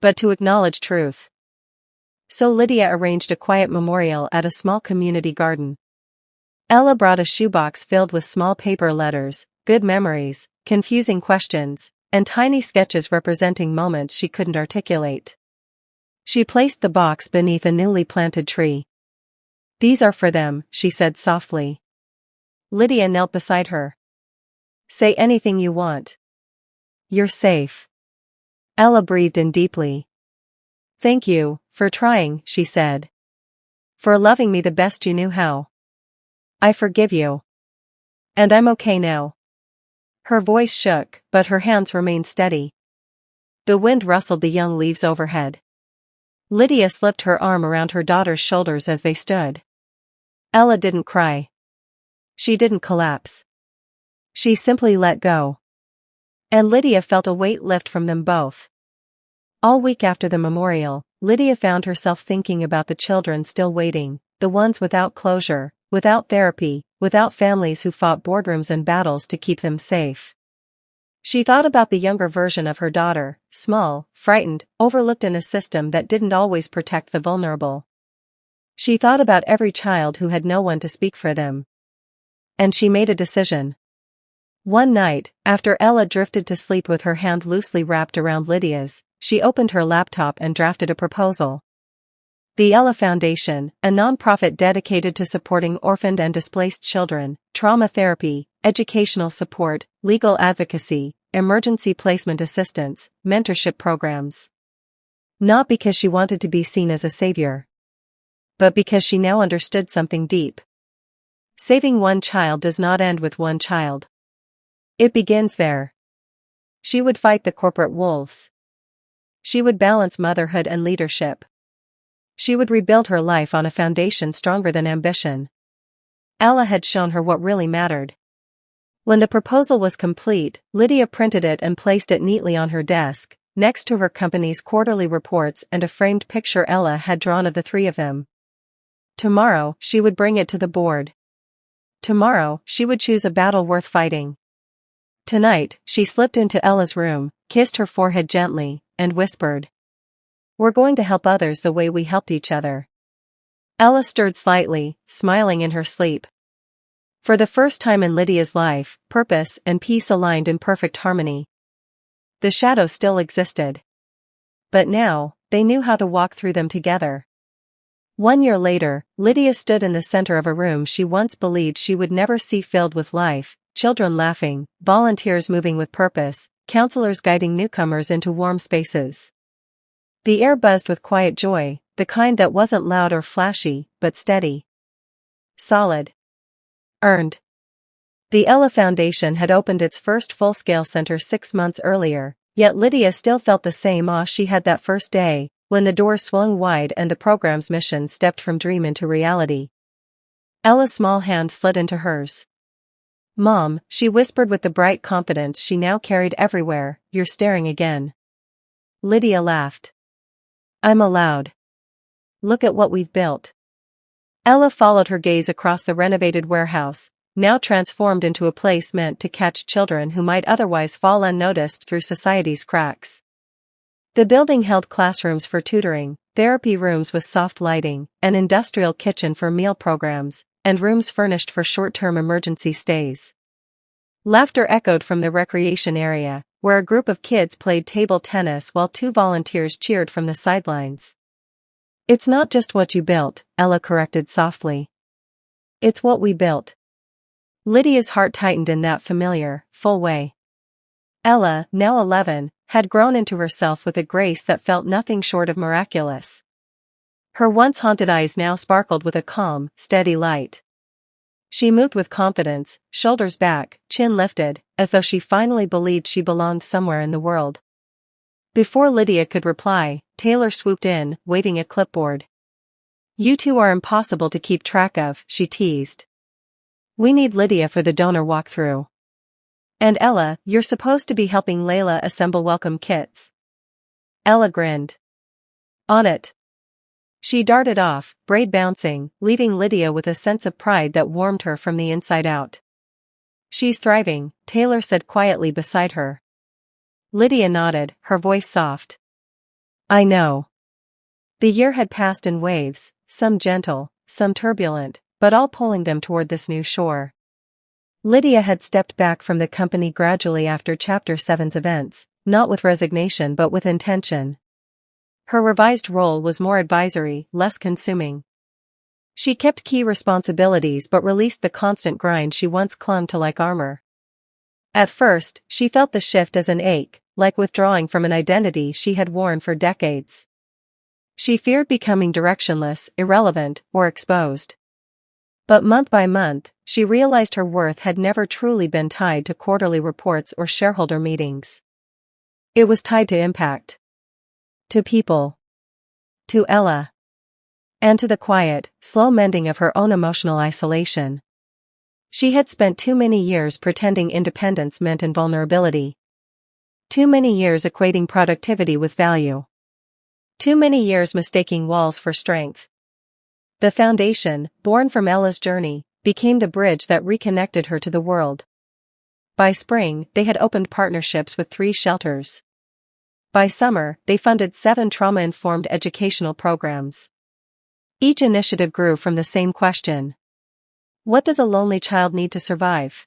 But to acknowledge truth. So Lydia arranged a quiet memorial at a small community garden. Ella brought a shoebox filled with small paper letters, good memories, confusing questions, and tiny sketches representing moments she couldn't articulate. She placed the box beneath a newly planted tree. "These are for them," she said softly. Lydia knelt beside her. "Say anything you want. You're safe." Ella breathed in deeply. "Thank you, for trying," she said. "For loving me the best you knew how. I forgive you. And I'm okay now." Her voice shook, but her hands remained steady. The wind rustled the young leaves overhead. Lydia slipped her arm around her daughter's shoulders as they stood. Ella didn't cry. She didn't collapse. She simply let go. And Lydia felt a weight lift from them both. All week after the memorial, Lydia found herself thinking about the children still waiting, the ones without closure, without therapy, without families who fought boardrooms and battles to keep them safe. She thought about the younger version of her daughter, small, frightened, overlooked in a system that didn't always protect the vulnerable. She thought about every child who had no one to speak for them. And she made a decision. One night, after Ella drifted to sleep with her hand loosely wrapped around Lydia's, she opened her laptop and drafted a proposal. The Ella Foundation, a nonprofit dedicated to supporting orphaned and displaced children, trauma therapy, educational support, legal advocacy, emergency placement assistance, mentorship programs. Not because she wanted to be seen as a savior, but because she now understood something deep. Saving one child does not end with one child. It begins there. She would fight the corporate wolves. She would balance motherhood and leadership. She would rebuild her life on a foundation stronger than ambition. Ella had shown her what really mattered. When the proposal was complete, Lydia printed it and placed it neatly on her desk, next to her company's quarterly reports and a framed picture Ella had drawn of the three of them. Tomorrow, she would bring it to the board. Tomorrow, she would choose a battle worth fighting. Tonight, she slipped into Ella's room, kissed her forehead gently, and whispered, "We're going to help others the way we helped each other." Ella stirred slightly, smiling in her sleep. For the first time in Lydia's life, purpose and peace aligned in perfect harmony. The shadows still existed. But now, they knew how to walk through them together. 1 year later, Lydia stood in the center of a room she once believed she would never see, filled with life, children laughing, volunteers moving with purpose, counselors guiding newcomers into warm spaces. The air buzzed with quiet joy, the kind that wasn't loud or flashy, but steady. Solid. Earned. The Ella Foundation had opened its first full-scale center 6 months earlier, yet Lydia still felt the same awe she had that first day, when the doors swung wide and the program's mission stepped from dream into reality. Ella's small hand slid into hers. "Mom," she whispered with the bright confidence she now carried everywhere, "you're staring again." Lydia laughed. "I'm allowed. Look at what we've built." Ella followed her gaze across the renovated warehouse, now transformed into a place meant to catch children who might otherwise fall unnoticed through society's cracks. The building held classrooms for tutoring, therapy rooms with soft lighting, an industrial kitchen for meal programs, and rooms furnished for short-term emergency stays. Laughter echoed from the recreation area, where a group of kids played table tennis while 2 volunteers cheered from the sidelines. "It's not just what you built," Ella corrected softly. "It's what we built." Lydia's heart tightened in that familiar, full way. Ella, now 11, had grown into herself with a grace that felt nothing short of miraculous. Her once haunted eyes now sparkled with a calm, steady light. She moved with confidence, shoulders back, chin lifted, as though she finally believed she belonged somewhere in the world. Before Lydia could reply, Taylor swooped in, waving a clipboard. You two are impossible to keep track of, she teased. We need Lydia for the donor walkthrough. And Ella, you're supposed to be helping Layla assemble welcome kits. Ella grinned. On it. She darted off, braid bouncing, leaving Lydia with a sense of pride that warmed her from the inside out. She's thriving, Taylor said quietly beside her. Lydia nodded, her voice soft. I know. The year had passed in waves, some gentle, some turbulent, but all pulling them toward this new shore. Lydia had stepped back from the company gradually after Chapter 7's events, not with resignation but with intention. Her revised role was more advisory, less consuming. She kept key responsibilities but released the constant grind she once clung to like armor. At first, she felt the shift as an ache, like withdrawing from an identity she had worn for decades. She feared becoming directionless, irrelevant, or exposed. But month by month, she realized her worth had never truly been tied to quarterly reports or shareholder meetings. It was tied to impact. To people. To Ella. And to the quiet, slow mending of her own emotional isolation. She had spent too many years pretending independence meant invulnerability. Too many years equating productivity with value. Too many years mistaking walls for strength. The foundation, born from Ella's journey, became the bridge that reconnected her to the world. By spring, they had opened partnerships with 3 shelters. By summer, they funded 7 trauma-informed educational programs. Each initiative grew from the same question. What does a lonely child need to survive?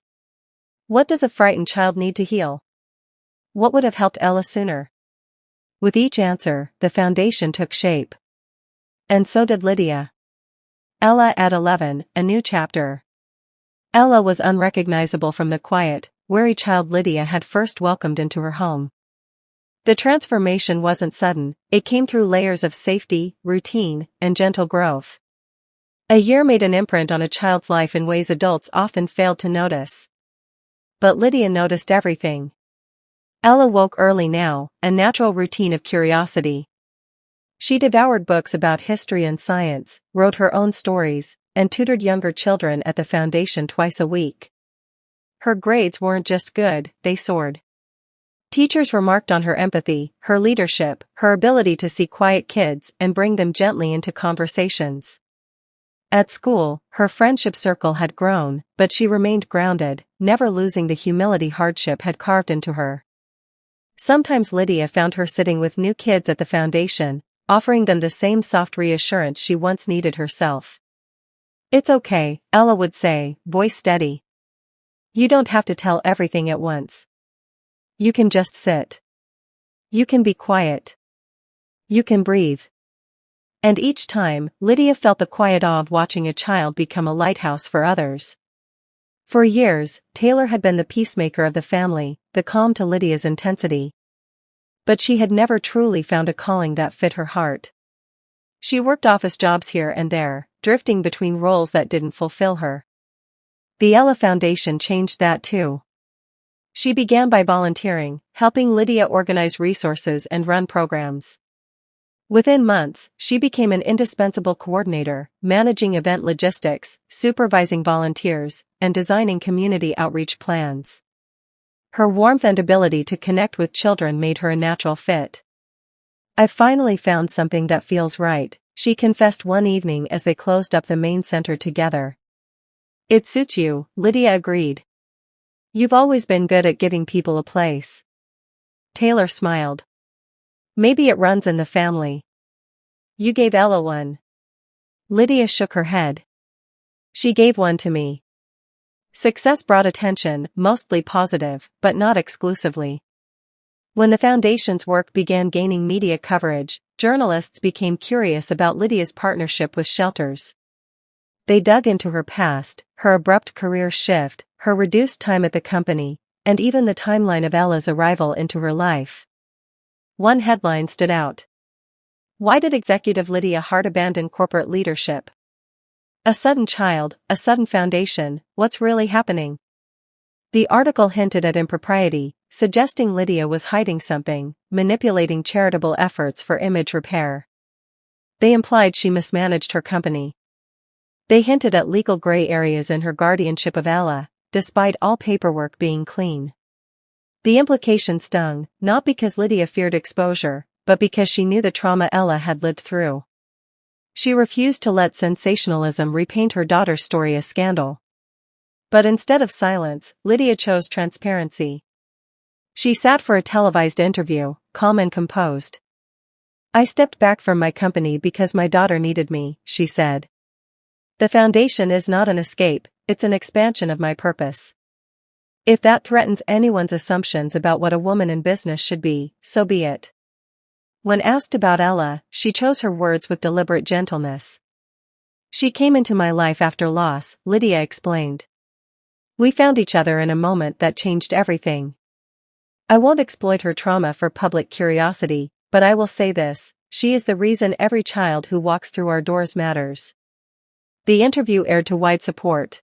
What does a frightened child need to heal? What would have helped Ella sooner? With each answer, the foundation took shape. And so did Lydia. Ella at 11, a new chapter. Ella was unrecognizable from the quiet, wary child Lydia had first welcomed into her home. The transformation wasn't sudden, it came through layers of safety, routine, and gentle growth. A year made an imprint on a child's life in ways adults often failed to notice. But Lydia noticed everything. Ella woke early now, a natural routine of curiosity. She devoured books about history and science, wrote her own stories, and tutored younger children at the foundation twice a week. Her grades weren't just good, they soared. Teachers remarked on her empathy, her leadership, her ability to see quiet kids and bring them gently into conversations. At school, her friendship circle had grown, but she remained grounded, never losing the humility hardship had carved into her. Sometimes Lydia found her sitting with new kids at the foundation, offering them the same soft reassurance she once needed herself. It's okay, Ella would say, voice steady. You don't have to tell everything at once. You can just sit. You can be quiet. You can breathe. And each time, Lydia felt the quiet awe of watching a child become a lighthouse for others. For years, Taylor had been the peacemaker of the family, the calm to Lydia's intensity. But she had never truly found a calling that fit her heart. She worked office jobs here and there, drifting between roles that didn't fulfill her. The Ella Foundation changed that too. She began by volunteering, helping Lydia organize resources and run programs. Within months, she became an indispensable coordinator, managing event logistics, supervising volunteers, and designing community outreach plans. Her warmth and ability to connect with children made her a natural fit. "I've finally found something that feels right," she confessed one evening as they closed up the main center together. "It suits you," Lydia agreed. "You've always been good at giving people a place." Taylor smiled. "Maybe it runs in the family." "You gave Ella one." Lydia shook her head. "She gave one to me." Success brought attention, mostly positive, but not exclusively. When the foundation's work began gaining media coverage, journalists became curious about Lydia's partnership with shelters. They dug into her past, her abrupt career shift, her reduced time at the company, and even the timeline of Ella's arrival into her life. One headline stood out. "Why did executive Lydia Hart abandon corporate leadership? A sudden child, a sudden foundation, what's really happening?" The article hinted at impropriety, suggesting Lydia was hiding something, manipulating charitable efforts for image repair. They implied she mismanaged her company. They hinted at legal gray areas in her guardianship of Ella, despite all paperwork being clean. The implication stung, not because Lydia feared exposure, but because she knew the trauma Ella had lived through. She refused to let sensationalism repaint her daughter's story as scandal. But instead of silence, Lydia chose transparency. She sat for a televised interview, calm and composed. "I stepped back from my company because my daughter needed me," she said. "The foundation is not an escape, it's an expansion of my purpose. If that threatens anyone's assumptions about what a woman in business should be, so be it." When asked about Ella, she chose her words with deliberate gentleness. "She came into my life after loss," Lydia explained. "We found each other in a moment that changed everything. I won't exploit her trauma for public curiosity, but I will say this, she is the reason every child who walks through our doors matters." The interview aired to wide support.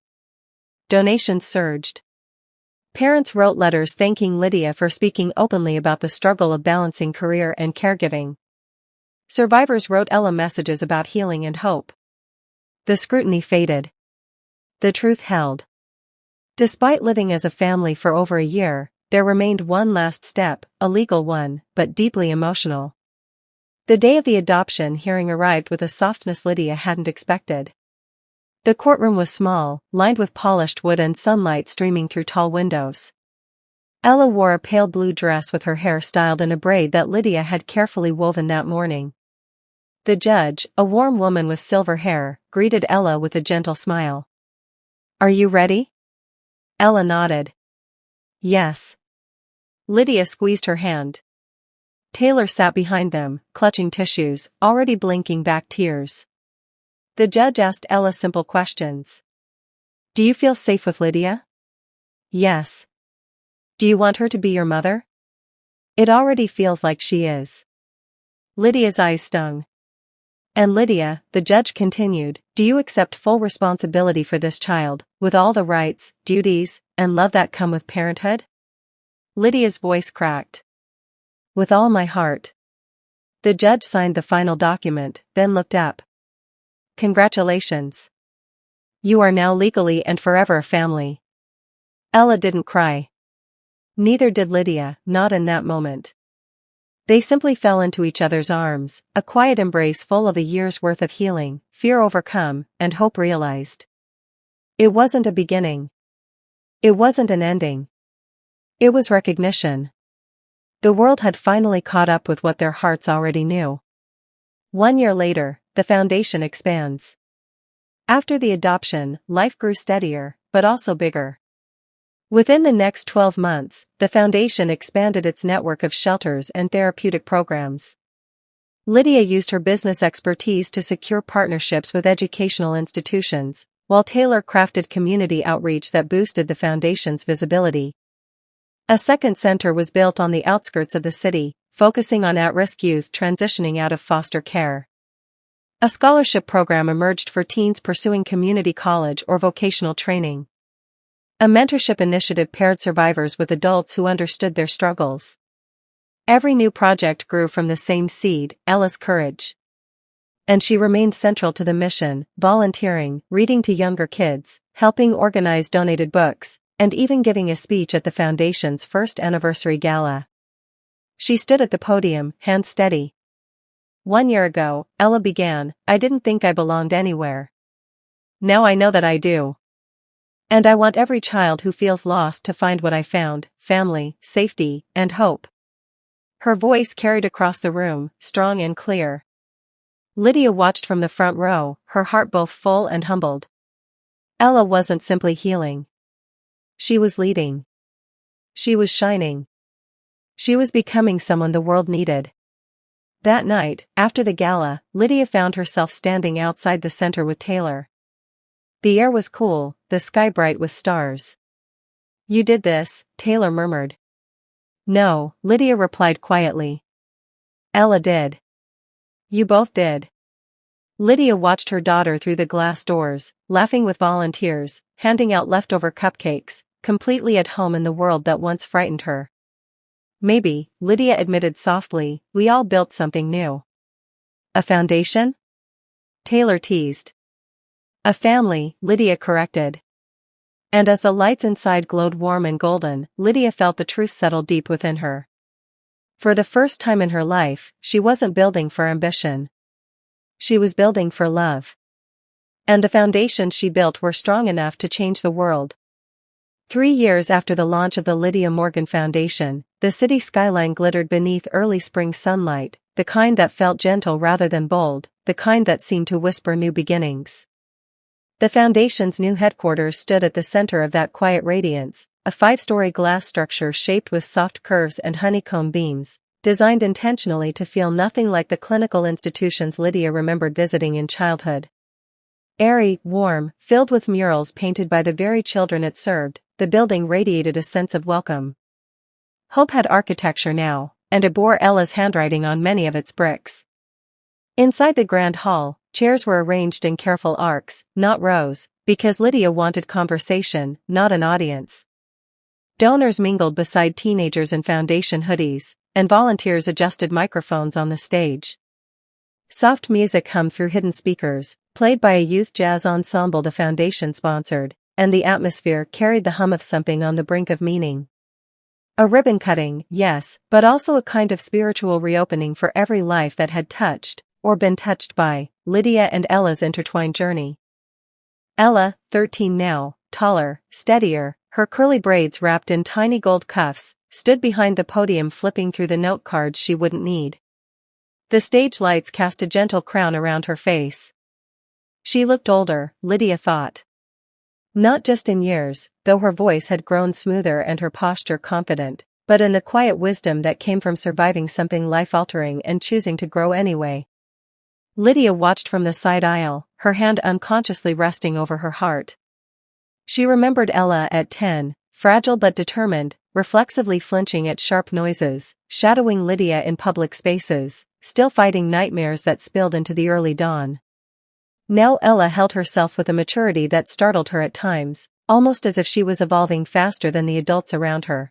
Donations surged. Parents wrote letters thanking Lydia for speaking openly about the struggle of balancing career and caregiving. Survivors wrote Ella messages about healing and hope. The scrutiny faded. The truth held. Despite living as a family for over a year, there remained one last step, a legal one, but deeply emotional. The day of the adoption hearing arrived with a softness Lydia hadn't expected. The courtroom was small, lined with polished wood and sunlight streaming through tall windows. Ella wore a pale blue dress with her hair styled in a braid that Lydia had carefully woven that morning. The judge, a warm woman with silver hair, greeted Ella with a gentle smile. "Are you ready?" Ella nodded. "Yes." Lydia squeezed her hand. Taylor sat behind them, clutching tissues, already blinking back tears. The judge asked Ella simple questions. "Do you feel safe with Lydia?" "Yes." "Do you want her to be your mother?" "It already feels like she is." Lydia's eyes stung. "And Lydia," the judge continued, "do you accept full responsibility for this child, with all the rights, duties, and love that come with parenthood?" Lydia's voice cracked. "With all my heart." The judge signed the final document, then looked up. "Congratulations. You are now legally and forever a family." Ella didn't cry. Neither did Lydia, not in that moment. They simply fell into each other's arms, a quiet embrace full of a year's worth of healing, fear overcome, and hope realized. It wasn't a beginning. It wasn't an ending. It was recognition. The world had finally caught up with what their hearts already knew. 1 year later, the foundation expands. After the adoption, life grew steadier, but also bigger. Within the next 12 months, the foundation expanded its network of shelters and therapeutic programs. Lydia used her business expertise to secure partnerships with educational institutions, while Taylor crafted community outreach that boosted the foundation's visibility. A second center was built on the outskirts of the city, focusing on at-risk youth transitioning out of foster care. A scholarship program emerged for teens pursuing community college or vocational training. A mentorship initiative paired survivors with adults who understood their struggles. Every new project grew from the same seed, Ella's courage. And she remained central to the mission, volunteering, reading to younger kids, helping organize donated books, and even giving a speech at the foundation's first anniversary gala. She stood at the podium, hands steady. 1 year ago, Ella began, "I didn't think I belonged anywhere. Now I know that I do. And I want every child who feels lost to find what I found, family, safety, and hope." Her voice carried across the room, strong and clear. Lydia watched from the front row, her heart both full and humbled. Ella wasn't simply healing. She was leading. She was shining. She was becoming someone the world needed. That night, after the gala, Lydia found herself standing outside the center with Taylor. The air was cool, the sky bright with stars. "You did this," Taylor murmured. "No," Lydia replied quietly. "Ella did. You both did." Lydia watched her daughter through the glass doors, laughing with volunteers, handing out leftover cupcakes, completely at home in the world that once frightened her. "Maybe," Lydia admitted softly, "we all built something new." "A foundation?" Taylor teased. A family, Lydia corrected. And as the lights inside glowed warm and golden, Lydia felt the truth settle deep within her. For the first time in her life, she wasn't building for ambition. She was building for love. And the foundations she built were strong enough to change the world. 3 years after the launch of the Lydia Morgan Foundation, the city skyline glittered beneath early spring sunlight, the kind that felt gentle rather than bold, the kind that seemed to whisper new beginnings. The foundation's new headquarters stood at the center of that quiet radiance, a 5-story glass structure shaped with soft curves and honeycomb beams, designed intentionally to feel nothing like the clinical institutions Lydia remembered visiting in childhood. Airy, warm, filled with murals painted by the very children it served, the building radiated a sense of welcome. Hope had architecture now, and it bore Ella's handwriting on many of its bricks. Inside the grand hall, chairs were arranged in careful arcs, not rows, because Lydia wanted conversation, not an audience. Donors mingled beside teenagers in foundation hoodies, and volunteers adjusted microphones on the stage. Soft music hummed through hidden speakers, played by a youth jazz ensemble the foundation sponsored, and the atmosphere carried the hum of something on the brink of meaning. A ribbon cutting, yes, but also a kind of spiritual reopening for every life that had touched, or been touched by, Lydia and Ella's intertwined journey. Ella, 13 now, taller, steadier, her curly braids wrapped in tiny gold cuffs, stood behind the podium flipping through the note cards she wouldn't need. The stage lights cast a gentle crown around her face. She looked older, Lydia thought. Not just in years, though her voice had grown smoother and her posture confident, but in the quiet wisdom that came from surviving something life-altering and choosing to grow anyway. Lydia watched from the side aisle, her hand unconsciously resting over her heart. She remembered Ella at 10, fragile but determined, reflexively flinching at sharp noises, shadowing Lydia in public spaces, still fighting nightmares that spilled into the early dawn. Now Ella held herself with a maturity that startled her at times, almost as if she was evolving faster than the adults around her.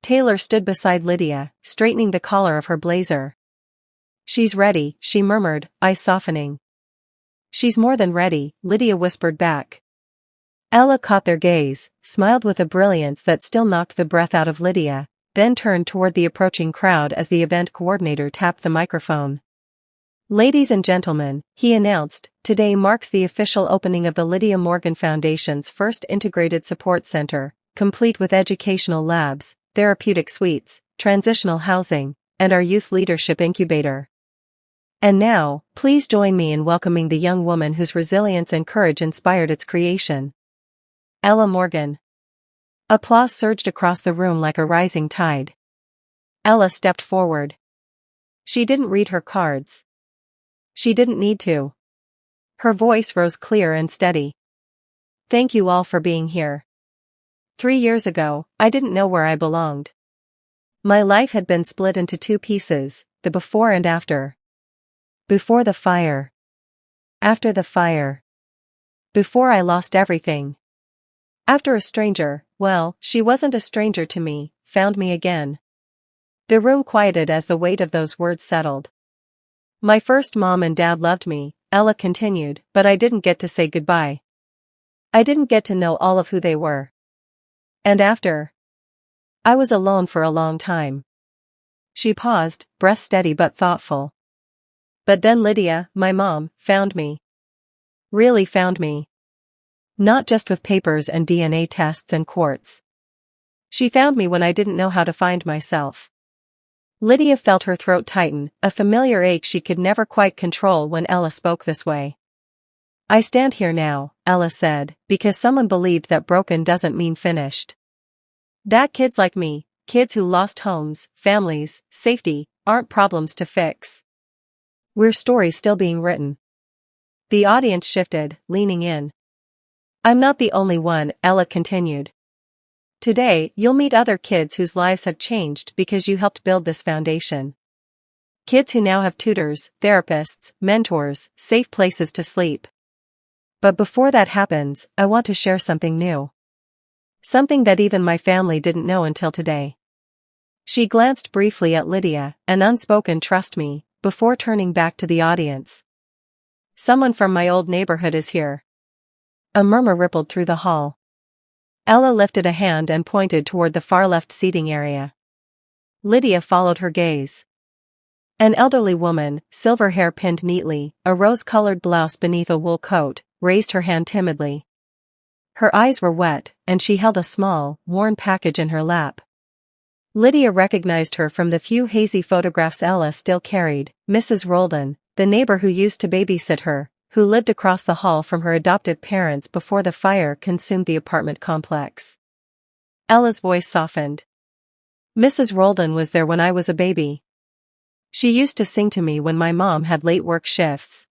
Taylor stood beside Lydia, straightening the collar of her blazer. "She's ready," she murmured, eyes softening. "She's more than ready," Lydia whispered back. Ella caught their gaze, smiled with a brilliance that still knocked the breath out of Lydia, then turned toward the approaching crowd as the event coordinator tapped the microphone. "Ladies and gentlemen," he announced, "today marks the official opening of the Lydia Morgan Foundation's first integrated support center, complete with educational labs, therapeutic suites, transitional housing, and our youth leadership incubator. And now, please join me in welcoming the young woman whose resilience and courage inspired its creation. Ella Morgan." Applause surged across the room like a rising tide. Ella stepped forward. She didn't read her cards. She didn't need to. Her voice rose clear and steady. "Thank you all for being here. 3 years ago, I didn't know where I belonged. My life had been split into 2 pieces, the before and after. Before the fire. After the fire. Before I lost everything. After a stranger, well, she wasn't a stranger to me, found me again." The room quieted as the weight of those words settled. "My first mom and dad loved me," Ella continued, "but I didn't get to say goodbye. I didn't get to know all of who they were. And after, I was alone for a long time." She paused, breath steady but thoughtful. "But then Lydia, my mom, found me. Really found me. Not just with papers and DNA tests and quartz. She found me when I didn't know how to find myself." Lydia felt her throat tighten, a familiar ache she could never quite control when Ella spoke this way. "I stand here now," Ella said, "because someone believed that broken doesn't mean finished. That kids like me, kids who lost homes, families, safety, aren't problems to fix. We're stories still being written." The audience shifted, leaning in. "I'm not the only one," Ella continued. "Today, you'll meet other kids whose lives have changed because you helped build this foundation. Kids who now have tutors, therapists, mentors, safe places to sleep. But before that happens, I want to share something new. Something that even my family didn't know until today." She glanced briefly at Lydia, an unspoken "trust me," before turning back to the audience. Someone from my old neighborhood is here. A murmur rippled through the hall. Ella lifted a hand and pointed toward the far left seating area. Lydia followed her gaze. An elderly woman, silver hair pinned neatly, a rose-colored blouse beneath a wool coat, raised her hand timidly. Her eyes were wet, and she held a small, worn package in her lap. Lydia recognized her from the few hazy photographs Ella still carried, Mrs. Roldan, the neighbor who used to babysit her, who lived across the hall from her adoptive parents before the fire consumed the apartment complex. Ella's voice softened. Mrs. Roldan was there when I was a baby. She used to sing to me when my mom had late work shifts.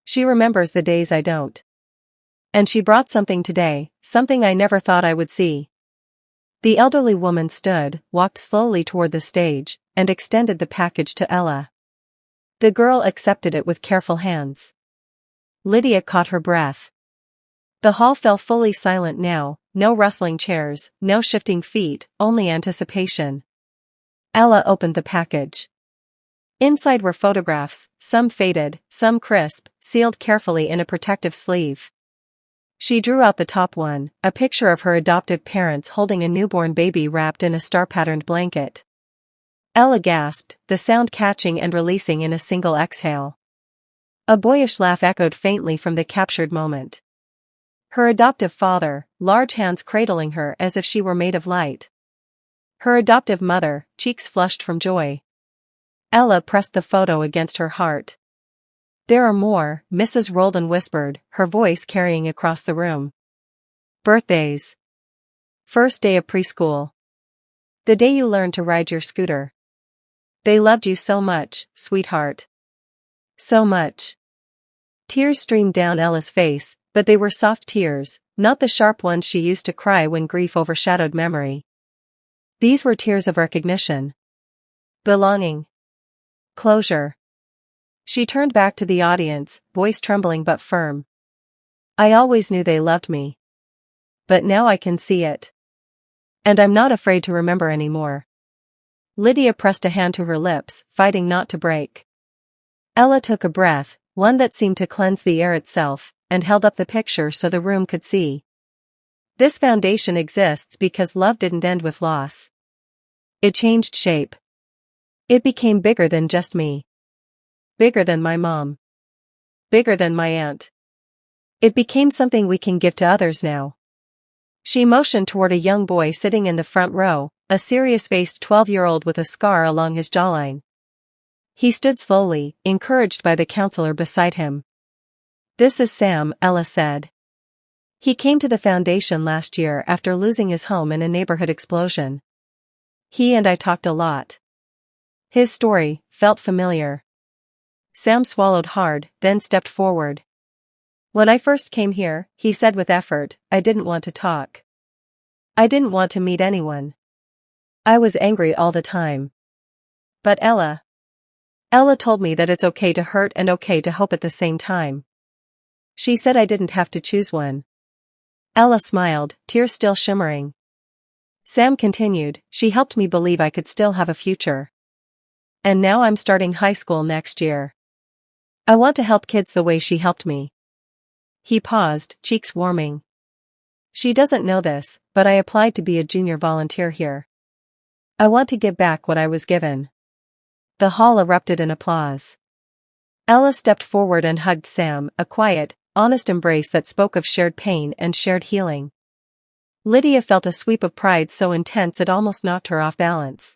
She remembers the days I don't. And she brought something today, something I never thought I would see. The elderly woman stood, walked slowly toward the stage, and extended the package to Ella. The girl accepted it with careful hands. Lydia caught her breath. The hall fell fully silent now, no rustling chairs, no shifting feet, only anticipation. Ella opened the package. Inside were photographs, some faded, some crisp, sealed carefully in a protective sleeve. She drew out the top one, a picture of her adoptive parents holding a newborn baby wrapped in a star-patterned blanket. Ella gasped, the sound catching and releasing in a single exhale. A boyish laugh echoed faintly from the captured moment. Her adoptive father, large hands cradling her as if she were made of light. Her adoptive mother, cheeks flushed from joy. Ella pressed the photo against her heart. There are more, Mrs. Roldan whispered, her voice carrying across the room. Birthdays. First day of preschool. The day you learned to ride your scooter. They loved you so much, sweetheart. So much. Tears streamed down Ella's face, but they were soft tears, not the sharp ones she used to cry when grief overshadowed memory. These were tears of recognition. Belonging. Closure. She turned back to the audience, voice trembling but firm. I always knew they loved me. But now I can see it. And I'm not afraid to remember anymore. Lydia pressed a hand to her lips, fighting not to break. Ella took a breath, one that seemed to cleanse the air itself, and held up the picture so the room could see. This foundation exists because love didn't end with loss. It changed shape. It became bigger than just me. Bigger than my mom. Bigger than my aunt. It became something we can give to others now. She motioned toward a young boy sitting in the front row, a serious-faced 12-year-old with a scar along his jawline. He stood slowly, encouraged by the counselor beside him. This is Sam, Ella said. He came to the foundation last year after losing his home in a neighborhood explosion. He and I talked a lot. His story felt familiar. Sam swallowed hard, then stepped forward. When I first came here, he said with effort, I didn't want to talk. I didn't want to meet anyone. I was angry all the time. But Ella told me that it's okay to hurt and okay to hope at the same time. She said I didn't have to choose one. Ella smiled, tears still shimmering. Sam continued, she helped me believe I could still have a future. And now I'm starting high school next year. I want to help kids the way she helped me. He paused, cheeks warming. She doesn't know this, but I applied to be a junior volunteer here. I want to give back what I was given. The hall erupted in applause. Ella stepped forward and hugged Sam, a quiet, honest embrace that spoke of shared pain and shared healing. Lydia felt a sweep of pride so intense it almost knocked her off balance.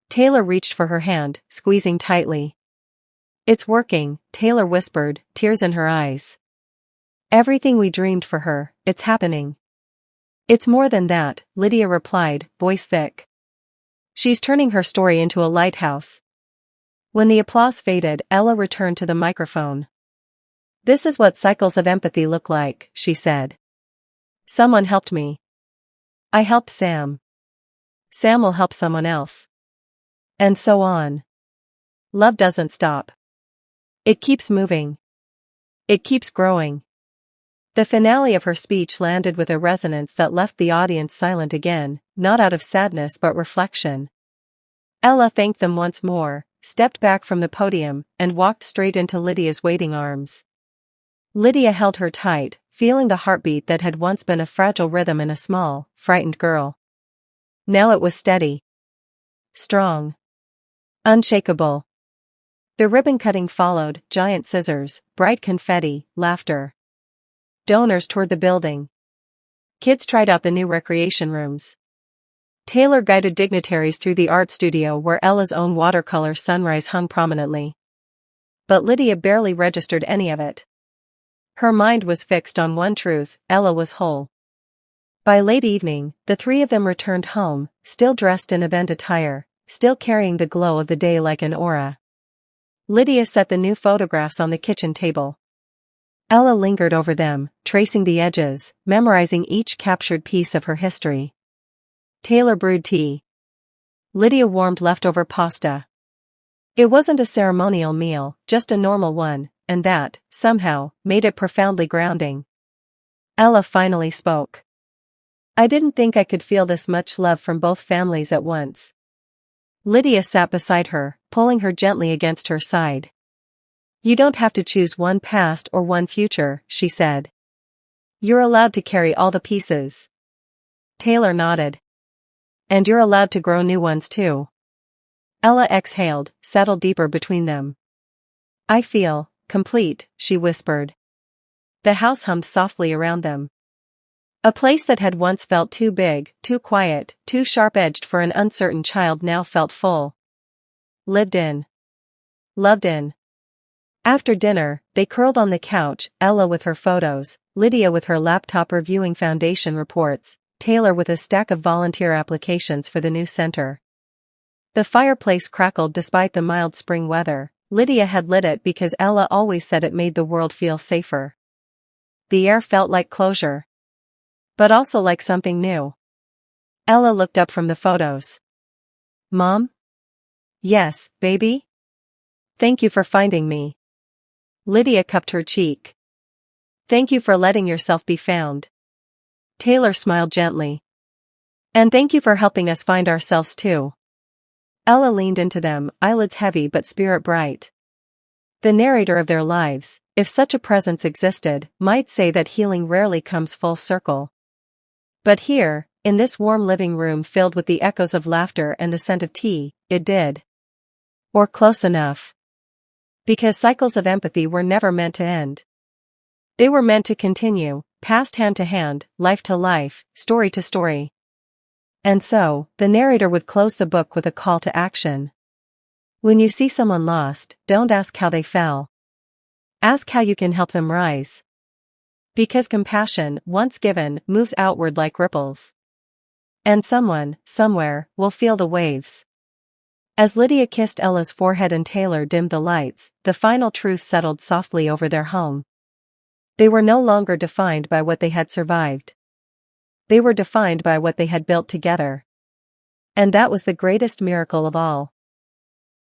Taylor reached for her hand, squeezing tightly. It's working, Taylor whispered, tears in her eyes. Everything we dreamed for her, it's happening. It's more than that, Lydia replied, voice thick. She's turning her story into a lighthouse. When the applause faded, Ella returned to the microphone. This is what cycles of empathy look like, she said. Someone helped me. I helped Sam. Sam will help someone else. And so on. Love doesn't stop. It keeps moving. It keeps growing. The finale of her speech landed with a resonance that left the audience silent again, not out of sadness but reflection. Ella thanked them once more, stepped back from the podium, and walked straight into Lydia's waiting arms. Lydia held her tight, feeling the heartbeat that had once been a fragile rhythm in a small, frightened girl. Now it was steady. Strong. Unshakable. The ribbon-cutting followed, giant scissors, bright confetti, laughter. Donors toured the building. Kids tried out the new recreation rooms. Taylor guided dignitaries through the art studio where Ella's own watercolor sunrise hung prominently. But Lydia barely registered any of it. Her mind was fixed on one truth: Ella was whole. By late evening, the three of them returned home, still dressed in event attire, still carrying the glow of the day like an aura. Lydia set the new photographs on the kitchen table. Ella lingered over them, tracing the edges, memorizing each captured piece of her history. Taylor brewed tea. Lydia warmed leftover pasta. It wasn't a ceremonial meal, just a normal one, and that, somehow, made it profoundly grounding. Ella finally spoke. "I didn't think I could feel this much love from both families at once." Lydia sat beside her, pulling her gently against her side. "You don't have to choose one past or one future," she said. "You're allowed to carry all the pieces." Taylor nodded. "And you're allowed to grow new ones too." Ella exhaled, settled deeper between them. "I feel complete," she whispered. The house hummed softly around them. A place that had once felt too big, too quiet, too sharp-edged for an uncertain child now felt full. Lived in. Loved in. After dinner, they curled on the couch, Ella with her photos, Lydia with her laptop reviewing foundation reports, Taylor with a stack of volunteer applications for the new center. The fireplace crackled despite the mild spring weather. Lydia had lit it because Ella always said it made the world feel safer. The air felt like closure. But also like something new. Ella looked up from the photos. "Mom?" "Yes, baby?" "Thank you for finding me." Lydia cupped her cheek. "Thank you for letting yourself be found." Taylor smiled gently. "And thank you for helping us find ourselves too." Ella leaned into them, eyelids heavy but spirit bright. The narrator of their lives, if such a presence existed, might say that healing rarely comes full circle. But here, in this warm living room filled with the echoes of laughter and the scent of tea, it did. Or close enough. Because cycles of empathy were never meant to end. They were meant to continue, passed hand to hand, life to life, story to story. And so, the narrator would close the book with a call to action. When you see someone lost, don't ask how they fell. Ask how you can help them rise. Because compassion, once given, moves outward like ripples. And someone, somewhere, will feel the waves. As Lydia kissed Ella's forehead and Taylor dimmed the lights, the final truth settled softly over their home. They were no longer defined by what they had survived. They were defined by what they had built together. And that was the greatest miracle of all.